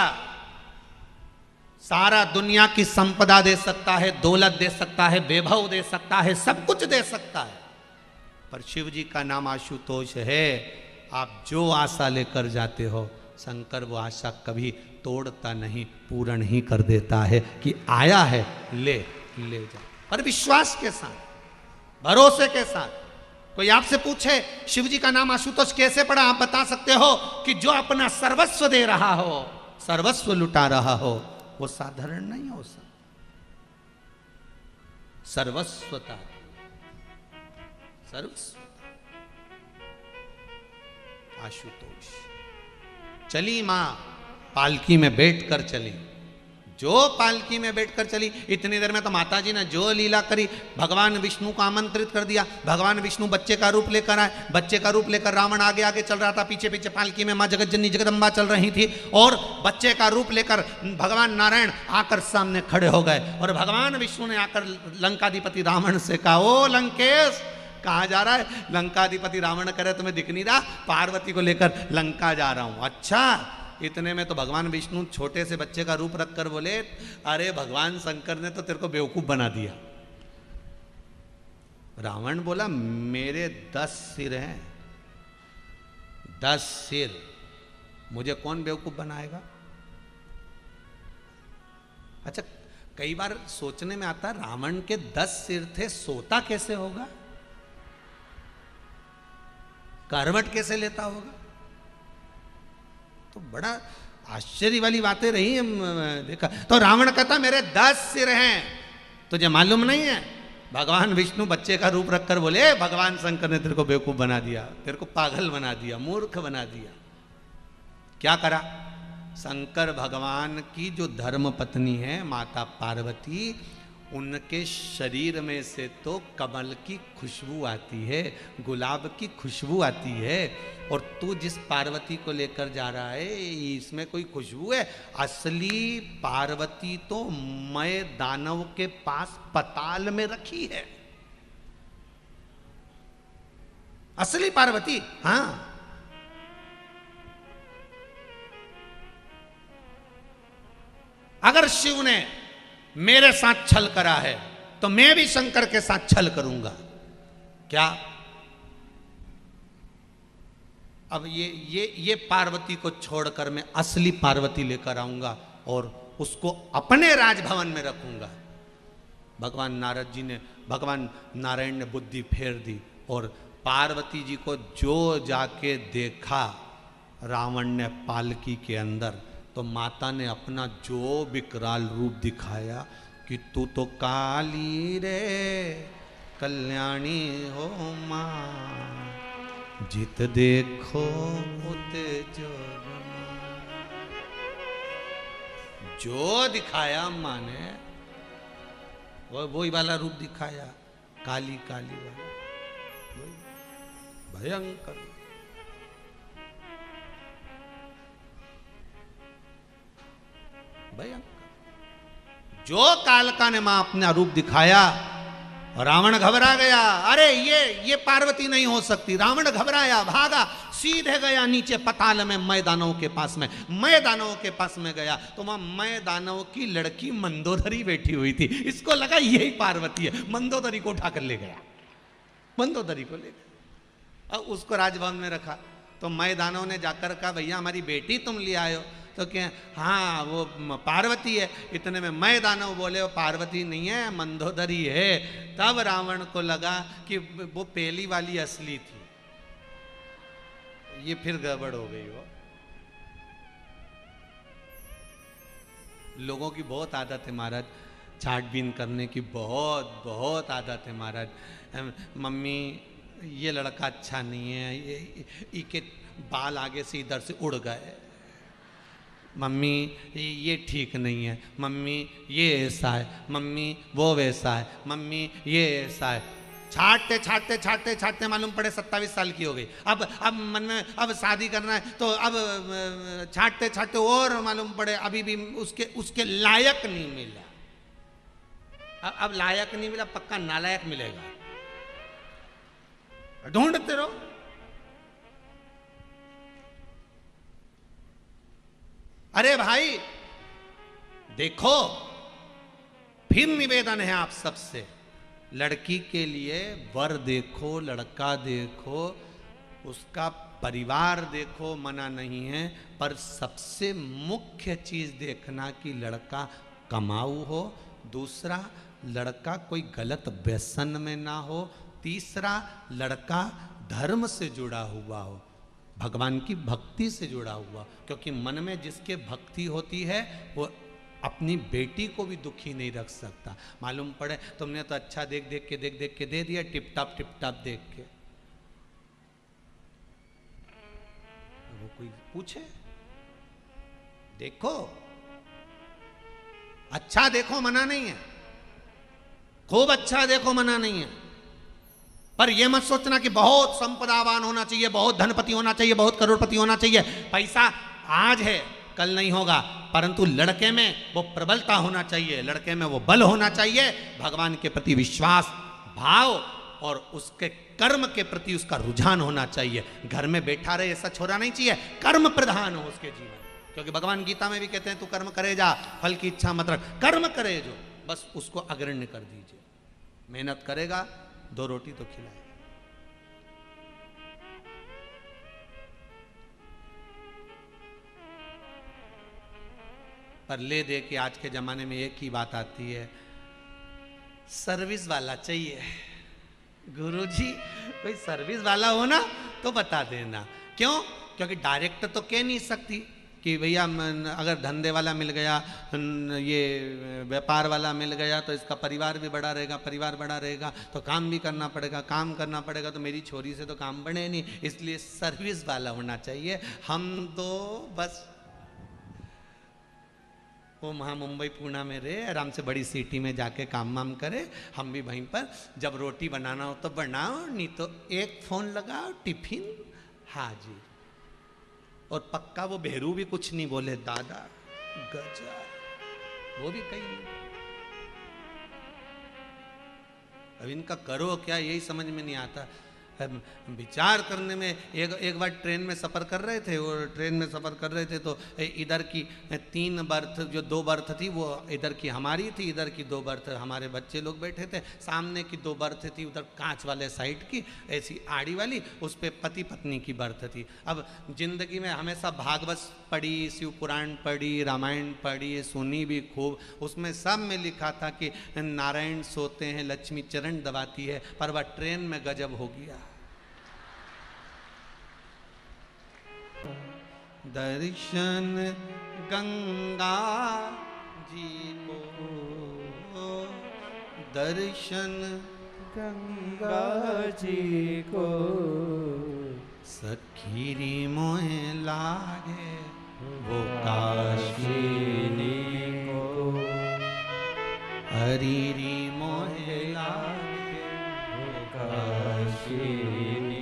सारा दुनिया की संपदा दे सकता है, दौलत दे सकता है, वैभव दे सकता है, सब कुछ दे सकता है, पर शिव जी का नाम आशुतोष है। आप जो आशा लेकर जाते हो, शंकर वो आशा कभी तोड़ता नहीं, पूर्ण ही कर देता है कि आया है ले जा। पर विश्वास के साथ, भरोसे के साथ। कोई आपसे पूछे शिव जी का नाम आशुतोष कैसे पड़ा, आप बता सकते हो कि जो अपना सर्वस्व दे रहा हो, सर्वस्व लुटा रहा हो, वो साधारण नहीं हो सकता। सर्वस्वता, सर्वस्व आशुतोष। चली मां पालकी में बैठकर चली, जो पालकी में बैठकर चली। इतनी देर में तो माता जी ने जो लीला करी, भगवान विष्णु को आमंत्रित कर दिया। भगवान विष्णु बच्चे का रूप लेकर आए। बच्चे का रूप लेकर रावण आगे आगे चल रहा था, पीछे पीछे पालकी में मां जगत जननी जगदम्बा चल रही थी। और बच्चे का रूप लेकर भगवान नारायण आकर सामने खड़े हो गए। और भगवान विष्णु ने आकर लंकाधिपति रावण से कहा, ओ लंकेश कहाँ जा रहा है? लंकाधिपति रावण करे तुम्हें दिख नहीं रहा? पार्वती को लेकर लंका जा रहा हूं। अच्छा, इतने में तो भगवान विष्णु छोटे से बच्चे का रूप रखकर बोले, अरे भगवान शंकर ने तो तेरे को बेवकूफ बना दिया। रावण बोला, मेरे 10 सिर हैं, 10 सिर, मुझे कौन बेवकूफ बनाएगा? अच्छा, कई बार सोचने में आता, रावण के 10 सिर थे, सोता कैसे होगा? करवट कैसे लेता होगा? तो बड़ा आश्चर्य वाली बातें रही है। देखा तो रावण कहता, मेरे 10 सिर हैं, तुझे मालूम नहीं है? भगवान विष्णु बच्चे का रूप रखकर बोले, भगवान शंकर ने तेरे को बेवकूफ बना दिया, तेरे को पागल बना दिया, मूर्ख बना दिया। क्या करा? शंकर भगवान की जो धर्म पत्नी है माता पार्वती, उनके शरीर में से तो कमल की खुशबू आती है, गुलाब की खुशबू आती है, और तू जिस पार्वती को लेकर जा रहा है इसमें कोई खुशबू है? असली पार्वती तो मैं दानव के पास पताल में रखी है, असली पार्वती। हाँ, अगर शिव ने मेरे साथ छल करा है तो मैं भी शंकर के साथ छल करूंगा। क्या अब ये पार्वती को छोड़कर मैं असली पार्वती लेकर आऊंगा और उसको अपने राजभवन में रखूंगा। भगवान नारायण ने बुद्धि फेर दी और पार्वती जी को जो जाके देखा रावण ने पालकी के अंदर, तो माता ने अपना जो विकराल रूप दिखाया कि तू तो काली रे कल्याणी हो मां, जित देखो उत जो दिखाया मां ने वही वाला रूप दिखाया, काली काली वाला, भयंकर। भयंकर जो कालका ने मां अपना रूप दिखाया, रावण घबरा गया। अरे ये पार्वती नहीं हो सकती। रावण घबराया, भागा, सीधे गया नीचे पताल में, मैदानों के पास में। मैदानों के पास में गया तो वहां मैदानों की लड़की मंदोदरी बैठी हुई थी। इसको लगा यही पार्वती है, मंदोदरी को उठाकर ले गया, मंदोदरी को ले गया। अब उसको राजभवन में रखा तो मैदानों ने जाकर कहा, भैया हमारी बेटी तुम ले आए हो? तो क्या, हाँ वो पार्वती है। इतने में मैं दानव बोले वो पार्वती नहीं है, मंदोदरी है। तब रावण को लगा कि वो पहली वाली असली थी, ये फिर गड़बड़ हो गई। वो लोगों की बहुत आदत है महाराज, छाटबीन करने की बहुत बहुत आदत है महाराज। मम्मी ये लड़का अच्छा नहीं है, ये बाल आगे से इधर से उड़ गए, मम्मी ये ठीक नहीं है, मम्मी ये ऐसा है, मम्मी वो वैसा है, मम्मी ये ऐसा है। छाटते छाटते छाटते छाटते मालूम पड़े 27 साल की हो गई। अब मन में अब शादी करना है तो अब छाटते छाटते और मालूम पड़े अभी भी उसके लायक नहीं मिला। अब लायक नहीं मिला, पक्का नालायक मिलेगा, ढूंढते रहो। अरे भाई देखो, फिर निवेदन है आप सबसे, लड़की के लिए वर देखो, लड़का देखो, उसका परिवार देखो, मना नहीं है, पर सबसे मुख्य चीज देखना कि लड़का कमाऊ हो, दूसरा लड़का कोई गलत व्यसन में ना हो, तीसरा लड़का धर्म से जुड़ा हुआ हो, भगवान की भक्ति से जुड़ा हुआ। क्योंकि मन में जिसके भक्ति होती है वो अपनी बेटी को भी दुखी नहीं रख सकता। मालूम पड़े तुमने तो अच्छा देख देख के दे दिया, टिप टाप देख के। वो कोई पूछे, देखो अच्छा देखो, मना नहीं है, खूब अच्छा देखो, मना नहीं है, पर यह मत सोचना कि बहुत संपदावान होना चाहिए, बहुत धनपति होना चाहिए, बहुत करोड़पति होना चाहिए। पैसा आज है कल नहीं होगा, परंतु लड़के में वो प्रबलता होना चाहिए, लड़के में वो बल होना चाहिए, भगवान के प्रति विश्वास भाव और उसके कर्म के प्रति उसका रुझान होना चाहिए। घर में बैठा रहे ऐसा छोरा नहीं चाहिए, कर्म प्रधान हो उसके जीवन। क्योंकि भगवान गीता में भी कहते हैं तू कर्म करे जा, फल की इच्छा मत रख। कर्म करे जो, बस उसको अग्रण्य कर दीजिए। मेहनत करेगा, 2 रोटी तो खिलाए। पर ले दे के आज के जमाने में एक ही बात आती है, सर्विस वाला चाहिए। गुरुजी कोई सर्विस वाला हो ना तो बता देना। क्यों? क्योंकि डायरेक्ट तो कह नहीं सकती कि भैया अगर धंधे वाला मिल गया, ये व्यापार वाला मिल गया तो इसका परिवार भी बड़ा रहेगा, परिवार बड़ा रहेगा तो काम भी करना पड़ेगा, काम करना पड़ेगा तो मेरी छोरी से तो काम बने नहीं, इसलिए सर्विस वाला होना चाहिए। हम तो बस वो वहाँ मुंबई पूना में रहे, आराम से बड़ी सिटी में जाके काम वाम करे, हम भी वहीं पर जब रोटी बनाना हो तो बनाओ, नहीं तो एक फोन लगाओ, टिफिन हाजिर। और पक्का वो भेरू भी कुछ नहीं बोले, दादा गजब, वो भी कहीं नहीं। अब इनका करो क्या यही समझ में नहीं आता। विचार करने में एक बार ट्रेन में सफ़र कर रहे थे, और ट्रेन में सफ़र कर रहे थे तो इधर की 3 बर्थ, जो 2 बर्थ थी वो इधर की हमारी थी, इधर की 2 बर्थ हमारे बच्चे लोग बैठे थे। सामने की 2 बर्थ थी उधर कांच वाले साइड की, ऐसी आड़ी वाली, उस पर पति पत्नी की बर्थ थी। अब जिंदगी में हमेशा भागवत पढ़ी, शिव पुराण पढ़ी, रामायण पढ़ी, सुनी भी खूब, उसमें सब में लिखा था कि नारायण सोते हैं, लक्ष्मी चरण दबाती है, पर वह ट्रेन में गजब हो गया। दर्शन गंगा जी को, दर्शन गंगा जी को, सखीरी मोहे लागे वो काशीनी को, हरीरी मोहे लागे वो काशीनी।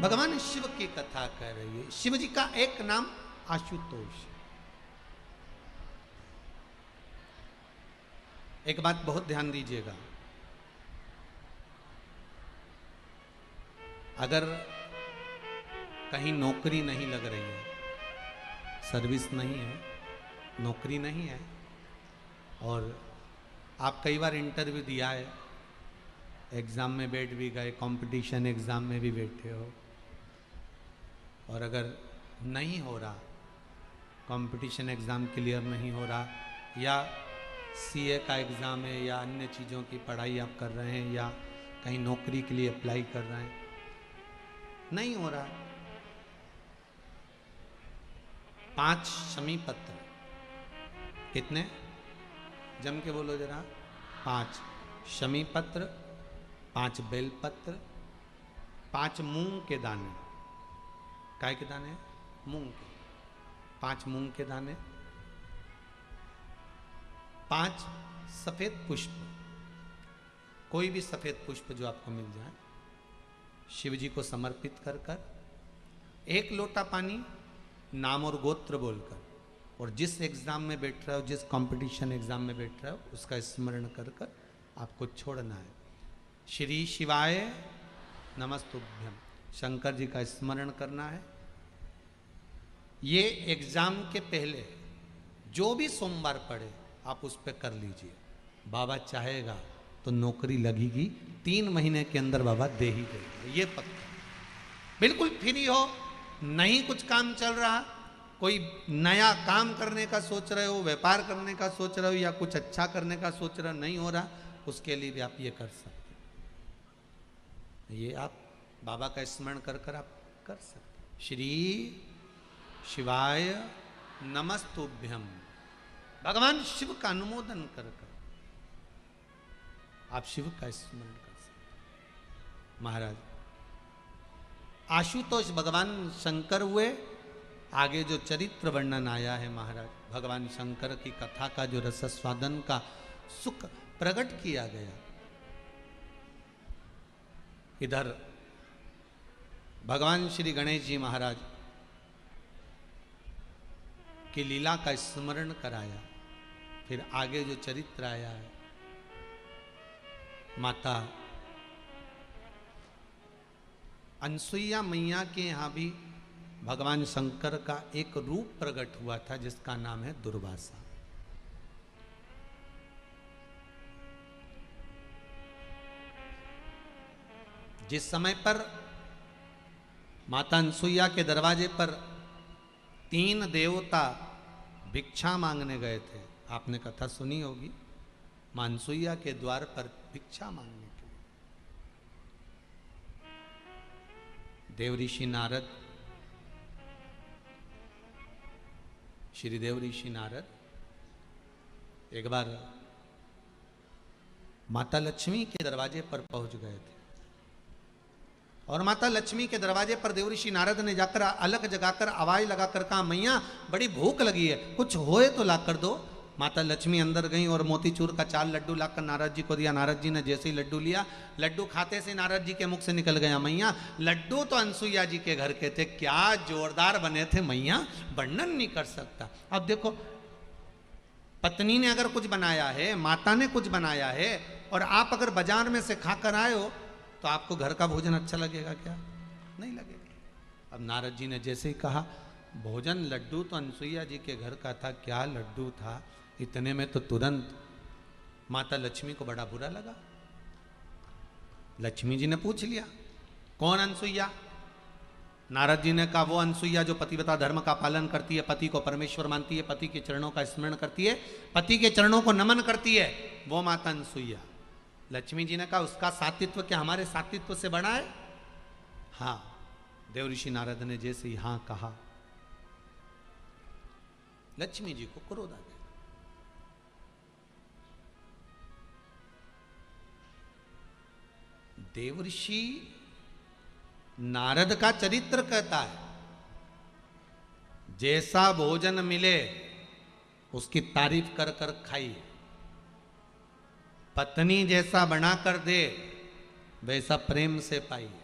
भगवान शिव की कथा कर रही है। शिव जी का एक नाम आशुतोष। एक बात बहुत ध्यान दीजिएगा, अगर कहीं नौकरी नहीं लग रही है, सर्विस नहीं है, नौकरी नहीं है, और आप कई बार इंटरव्यू दिया है, एग्ज़ाम में बैठ भी गए, कंपटीशन एग्ज़ाम में भी बैठे हो, और अगर नहीं हो रहा, कंपटीशन एग्ज़ाम क्लियर नहीं हो रहा, या सीए का एग्ज़ाम है, या अन्य चीज़ों की पढ़ाई आप कर रहे हैं, या कहीं नौकरी के लिए अप्लाई कर रहे हैं, नहीं हो रहा, 5 शमी पत्र, कितने? जम के बोलो जरा। 5 शमी पत्र, 5 बेल पत्र, 5 मूंग के दाने। काय के दाने? मूंग के। 5 मूंग के दाने, 5 सफेद पुष्प, कोई भी सफेद पुष्प जो आपको मिल जाए, शिव जी को समर्पित कर कर, 1 लोटा पानी, नाम और गोत्र बोलकर, और जिस एग्जाम में बैठ रहे हो, जिस कंपटीशन एग्जाम में बैठ रहे हो, उसका स्मरण कर कर आपको छोड़ना है। श्री शिवाय नमस्तुभ्यम, शंकर जी का स्मरण करना है। ये एग्जाम के पहले जो भी सोमवार पड़े आप उस पर कर लीजिए। बाबा चाहेगा तो नौकरी लगेगी, 3 महीने के अंदर बाबा दे ही देंगे, ये पक्का। बिल्कुल फ्री हो, नहीं कुछ काम चल रहा, कोई नया काम करने का सोच रहे हो, व्यापार करने का सोच रहे हो, या कुछ अच्छा करने का सोच रहे हो, नहीं हो रहा, उसके लिए भी आप ये कर सकते, ये आप बाबा का स्मरण कर कर आप कर सकते। श्री शिवाय नमस्तुभ्यम, भगवान शिव का अनुमोदन कर कर आप शिव का स्मरण कर सकते। महाराज आशुतोष भगवान शंकर हुए। आगे जो चरित्र वर्णन आया है महाराज, भगवान शंकर की कथा का जो रसस्वादन का सुख प्रकट किया गया, इधर भगवान श्री गणेश जी महाराज की लीला का स्मरण कराया। फिर आगे जो चरित्र आया है, माता अनसुईया मैया के यहाँ भी भगवान शंकर का एक रूप प्रकट हुआ था, जिसका नाम है दुर्वासा। जिस समय पर माता अनसुईया के दरवाजे पर 3 देवता भिक्षा मांगने गए थे, आपने कथा सुनी होगी, मां अनसुईया के द्वार पर भिक्षा मांगने के लिए देव ऋषि नारद, श्री देव ऋषि नारद एक बार माता लक्ष्मी के दरवाजे पर पहुंच गए थे। और माता लक्ष्मी के दरवाजे पर देवऋषि नारद ने जाकर अलग जगाकर आवाज लगाकर कहा, मैया बड़ी भूख लगी है, कुछ होए तो ला कर दो। माता लक्ष्मी अंदर गई और मोतीचूर का 4 लड्डू लाकर नारद जी को दिया। नारद जी ने जैसे ही लड्डू लिया, लड्डू खाते से नारद जी के मुख से निकल गया, मैया लड्डू तो अनसुईया जी के घर के थे, क्या जोरदार बने थे मैया, वर्णन नहीं कर सकता। अब देखो, पत्नी ने अगर कुछ बनाया है, माता ने कुछ बनाया है, और आप अगर बाजार में से खाकर आए हो तो आपको घर का भोजन अच्छा लगेगा क्या? नहीं लगेगा। अब नारद जी ने जैसे ही कहा, भोजन लड्डू तो अनसुईया जी के घर का था, क्या लड्डू था, इतने में तो तुरंत माता लक्ष्मी को बड़ा बुरा लगा। लक्ष्मी जी ने पूछ लिया, कौन अनसुईया? नारद जी ने कहा, वो अनसुईया जो पतिव्रता धर्म का पालन करती है, पति को परमेश्वर मानती है, पति के चरणों का स्मरण करती है, पति के चरणों को नमन करती है, वो माता अनसुईया। लक्ष्मी जी ने कहा, उसका सात्वित्व क्या हमारे सात्वित्व से बड़ा है? हाँ। देवऋषि नारद ने जैसे ही हाँ कहा, लक्ष्मी जी को क्रोध आ गया। देवऋषि नारद का चरित्र कहता है, जैसा भोजन मिले उसकी तारीफ कर कर खाइए, पत्नी जैसा बना कर दे वैसा प्रेम से पाइए,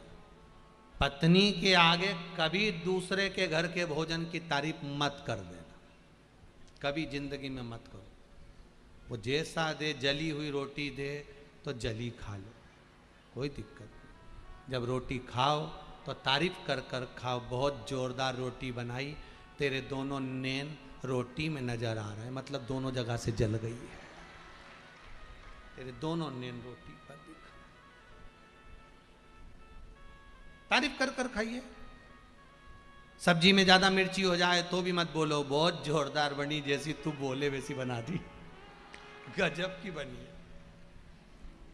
पत्नी के आगे कभी दूसरे के घर के भोजन की तारीफ मत कर देना, कभी जिंदगी में मत करो। वो जैसा दे, जली हुई रोटी दे तो जली खा लो, कोई दिक्कत नहीं। जब रोटी खाओ तो तारीफ कर कर खाओ, बहुत जोरदार रोटी बनाई, तेरे दोनों नैन रोटी में नजर आ रहा है, मतलब दोनों जगह से जल गई है, तेरे दोनों नैन रोटी पर दिखा, तारीफ कर कर खाइए। सब्जी में ज्यादा मिर्ची हो जाए तो भी मत बोलो, बहुत जोरदार बनी, जैसी तू बोले वैसी बना दी, गजब की बनी है,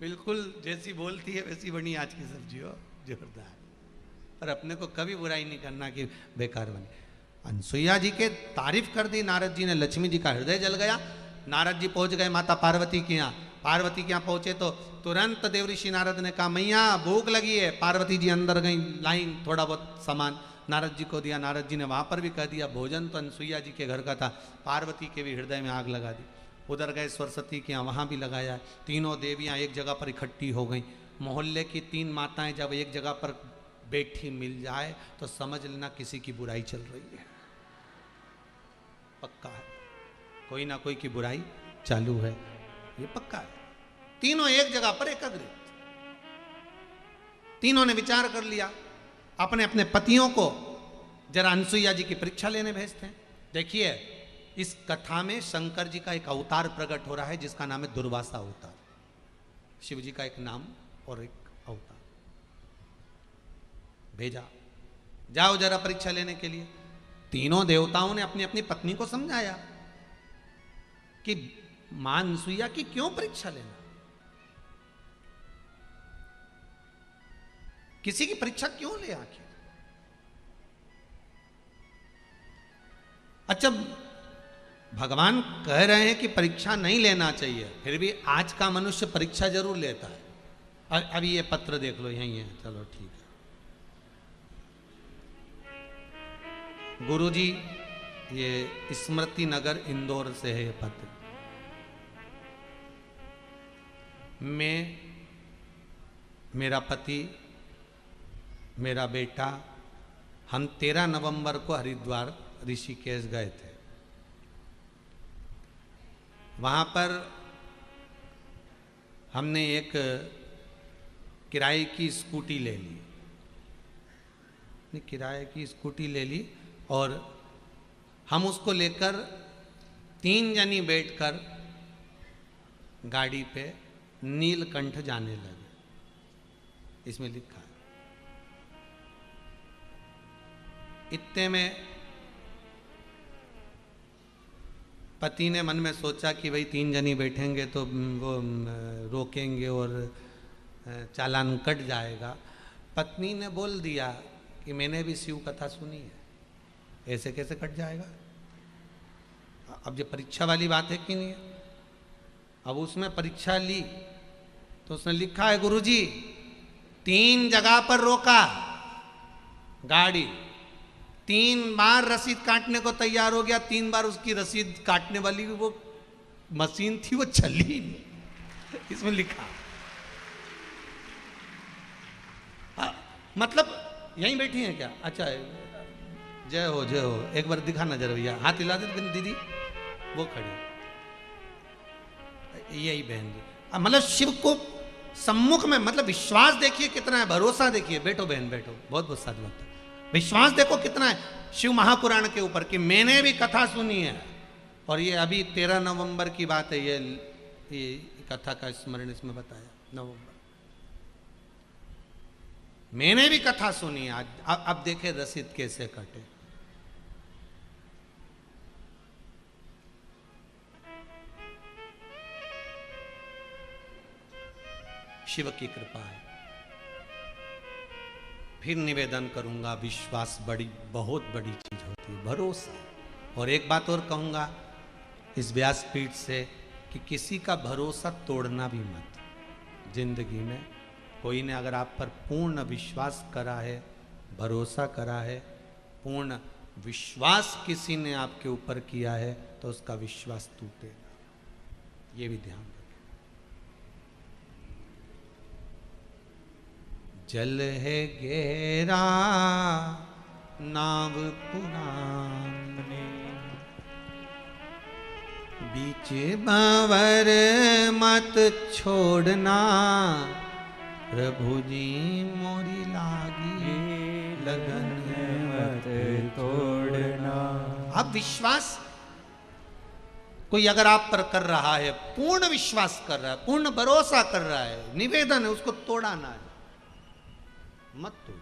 बिल्कुल जैसी बोलती है वैसी बनी आज की सब्जी हो, जोरदार। पर अपने को कभी बुराई नहीं करना कि बेकार बनी। अनसुईया जी के तारीफ कर दी नारद जी ने, लक्ष्मी जी का हृदय जल गया। नारद जी पहुंच गए माता पार्वती के यहाँ। पार्वती के यहाँ पहुंचे तो तुरंत देवऋषि नारद ने कहा, मैया भूख लगी है। पार्वती जी अंदर गई, लाइन थोड़ा बहुत सामान नारद जी को दिया। नारद जी ने वहां पर भी कह दिया, भोजन तो अनसुईया जी के घर का था। पार्वती के भी हृदय में आग लगा दी। उधर गए सरस्वती के यहाँ, वहाँ भी लगाया। तीनों देवियाँ एक जगह पर इकट्ठी हो गई। मोहल्ले की 3 माताएं जब एक जगह पर बैठी मिल जाए तो समझ लेना किसी की बुराई चल रही है, पक्का है, कोई ना कोई की बुराई चालू है, ये पक्का है। तीनों एक जगह पर एकत्रित, तीनों ने विचार कर लिया, अपने अपने पतियों को जरा अनसुईया जी की परीक्षा लेने भेजते हैं। देखिए, इस कथा में शंकर जी का एक अवतार प्रकट हो रहा है जिसका नाम है दुर्वासा अवतार। शिव जी का एक नाम और एक अवतार भेजा, जाओ जरा परीक्षा लेने के लिए। तीनों देवताओं ने अपनी अपनी पत्नी को समझाया कि मां अनसुईया की क्यों परीक्षा लेना, किसी की परीक्षा क्यों ले आखिर। अच्छा, भगवान कह रहे हैं कि परीक्षा नहीं लेना चाहिए, फिर भी आज का मनुष्य परीक्षा जरूर लेता है। अभी ये पत्र देख लो, यही है, चलो ठीक है। गुरुजी, ये स्मृति नगर इंदौर से है ये पत्र। मैं, मेरा पति, मेरा बेटा, हम 13 नवंबर को हरिद्वार ऋषिकेश गए थे। वहाँ पर हमने एक किराए की स्कूटी ले ली, किराए की स्कूटी ले ली और हम उसको लेकर 3 जनी बैठकर गाड़ी पे नीलकंठ जाने लगे। इसमें लिखा है। इतने में पति ने मन में सोचा कि भाई 3 जनी बैठेंगे तो वो रोकेंगे और चालान कट जाएगा। पत्नी ने बोल दिया कि मैंने भी शिव कथा सुनी है, ऐसे कैसे कट जाएगा। अब ये परीक्षा वाली बात है कि नहीं है। अब उसमें परीक्षा ली तो उसने लिखा है, गुरुजी 3 जगह पर रोका गाड़ी, 3 बार रसीद काटने को तैयार हो गया, 3 बार उसकी रसीद काटने वाली वो मशीन थी वो चली ही नहीं। इसमें लिखा मतलब यहीं बैठी हैं क्या? अच्छा जय हो जय हो, एक बार दिखा नजर भैया, हाथ हिला दे दीदी, वो खड़ी यही बहन जी। मतलब शिव को सम्मुख में, मतलब विश्वास देखिए कितना है, भरोसा देखिए। बैठो बहन बैठो, बहुत बहुत साधु लगता है। विश्वास देखो कितना है शिव महापुराण के ऊपर, कि मैंने भी कथा सुनी है, और ये अभी 13 नवंबर की बात है, ये कथा का स्मरण इसमें बताया नवंबर, मैंने भी कथा सुनी है। आज अब देखे रसीद कैसे कटे। शिव की कृपा है। फिर निवेदन करूंगा, विश्वास बड़ी बहुत बड़ी चीज होती है, भरोसा। और एक बात और कहूंगा इस व्यासपीठ से, कि किसी का भरोसा तोड़ना भी मत। जिंदगी में कोई ने अगर आप पर पूर्ण विश्वास करा है, भरोसा करा है, पूर्ण विश्वास किसी ने आपके ऊपर किया है, तो उसका विश्वास टूटेगा, ये भी ध्यान रखें। जल है गहरा नाव पुराने, बीच भंवर मत छोड़ना, प्रभु जी मोरी लागी लगन मत तोड़ना। अब विश्वास कोई अगर आप पर कर रहा है, पूर्ण विश्वास कर रहा है, पूर्ण भरोसा कर रहा है, निवेदन है, उसको तोड़ाना है, मत तोड़।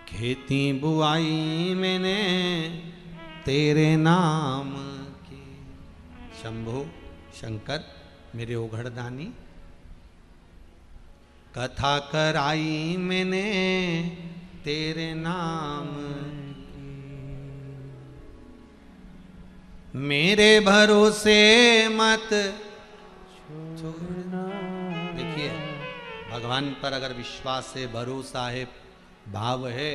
खेती बुआई मैंने तेरे नाम की, शंभो शंकर मेरे ओघड़दानी, कथा कराई मैंने तेरे नाम की, मेरे भरोसे मत छोड़ना। देखिए भगवान पर अगर विश्वास है, भरोसा है, भाव है,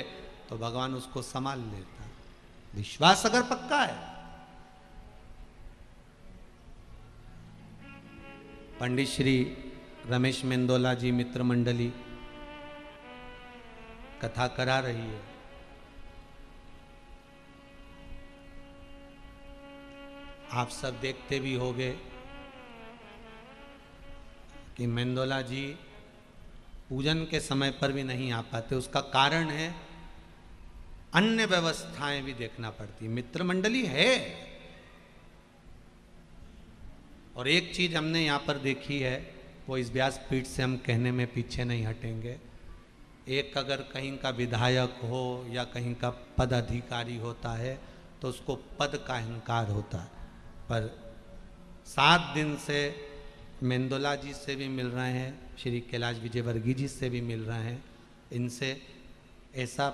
तो भगवान उसको संभाल लेता है। विश्वास अगर पक्का है। पंडित श्री रमेश मेंदोला जी मित्र मंडली कथा करा रही है। आप सब देखते भी होंगे कि मेंदोला जी पूजन के समय पर भी नहीं आ पाते। उसका कारण है अन्य व्यवस्थाएं भी देखना पड़ती। मित्र मंडली है, और एक चीज हमने यहाँ पर देखी है, वो इस व्यासपीठ से हम कहने में पीछे नहीं हटेंगे। एक अगर कहीं का विधायक हो या कहीं का पद अधिकारी होता है तो उसको पद का अहंकार होता है, पर 7 दिन से मेंदोला जी से भी मिल रहे हैं, श्री कैलाश विजयवर्गीय जी से भी मिल रहे हैं। इनसे ऐसा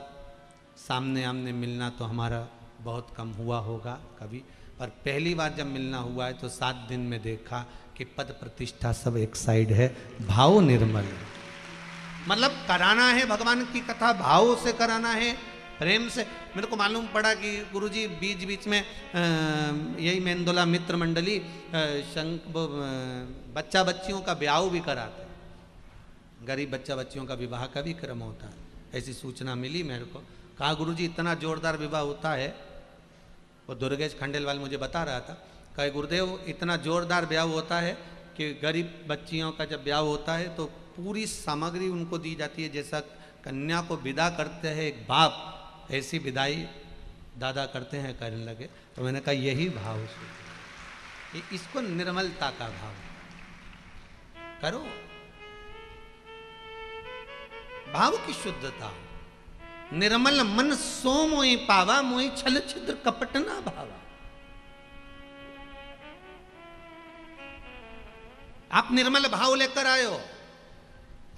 सामने आमने मिलना तो हमारा बहुत कम हुआ होगा कभी, पर पहली बार जब मिलना हुआ है तो 7 दिन में देखा कि पद प्रतिष्ठा सब एक साइड है, भाव निर्मल। मतलब कराना है भगवान की कथा, भाव से कराना है, प्रेम से। मेरे को मालूम पड़ा कि गुरुजी बीच बीच में यही मेंदोला मित्र मंडली बच्चा बच्चियों का ब्याह भी कराते, गरीब बच्चा बच्चियों का विवाह का भी क्रम होता है। ऐसी सूचना मिली मेरे को। कहा गुरुजी इतना जोरदार विवाह होता है, वो दुर्गेश खंडेलवाल मुझे बता रहा था, कहे गुरुदेव इतना जोरदार ब्याह होता है कि गरीब बच्चियों का जब ब्याह होता है तो पूरी सामग्री उनको दी जाती है, जैसा कन्या को विदा करते हैं एक बाप, ऐसी विदाई दादा करते हैं, करने लगे। तो मैंने कहा यही भाव से, इसको निर्मलता का भाव करो, भाव की शुद्धता। निर्मल मन सो मोहि पावा, मोहि छल छिद्र कपट ना भावा। आप निर्मल भाव लेकर आए हो।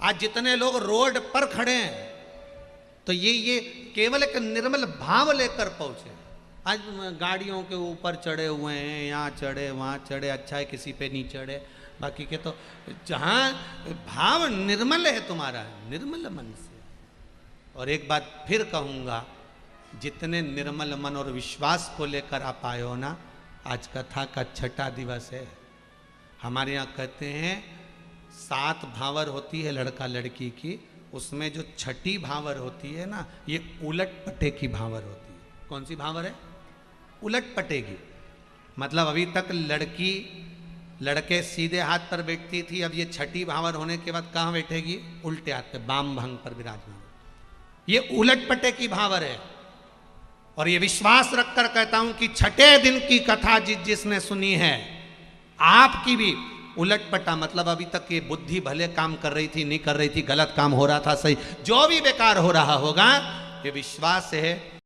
आज जितने लोग रोड पर खड़े हैं तो ये केवल एक निर्मल भाव लेकर पहुंचे। आज गाड़ियों के ऊपर चढ़े हुए हैं, यहाँ चढ़े वहाँ चढ़े, अच्छा है किसी पे नहीं चढ़े, बाकी के तो जहाँ भाव निर्मल है तुम्हारा, निर्मल मन से। और एक बात फिर कहूँगा, जितने निर्मल मन और विश्वास को लेकर आप आए हो ना, आज कथा का छठा दिवस है। हमारे यहाँ कहते हैं 7 भावर होती है लड़का लड़की की, उसमें जो छठी भावर होती है ना, ये उलट पटे की भावर होती है। कौन सी भावर है? उलट पटे की। मतलब अभी तक लड़की लड़के सीधे हाथ पर बैठती थी, अब ये छठी भावर होने के बाद कहाँ बैठेगी? उल्टे हाथ पे, बाम भंग पर विराजमान। ये उलट पटे की भावर है। और ये विश्वास रखकर कहता हूं कि छठे दिन की कथा जिसने सुनी है, आपकी भी उलट पटा, मतलब अभी तक ये बुद्धि भले काम कर रही थी, नहीं कर रही थी, गलत काम हो रहा था, सही, जो भी बेकार हो रहा होगा, ये विश्वास है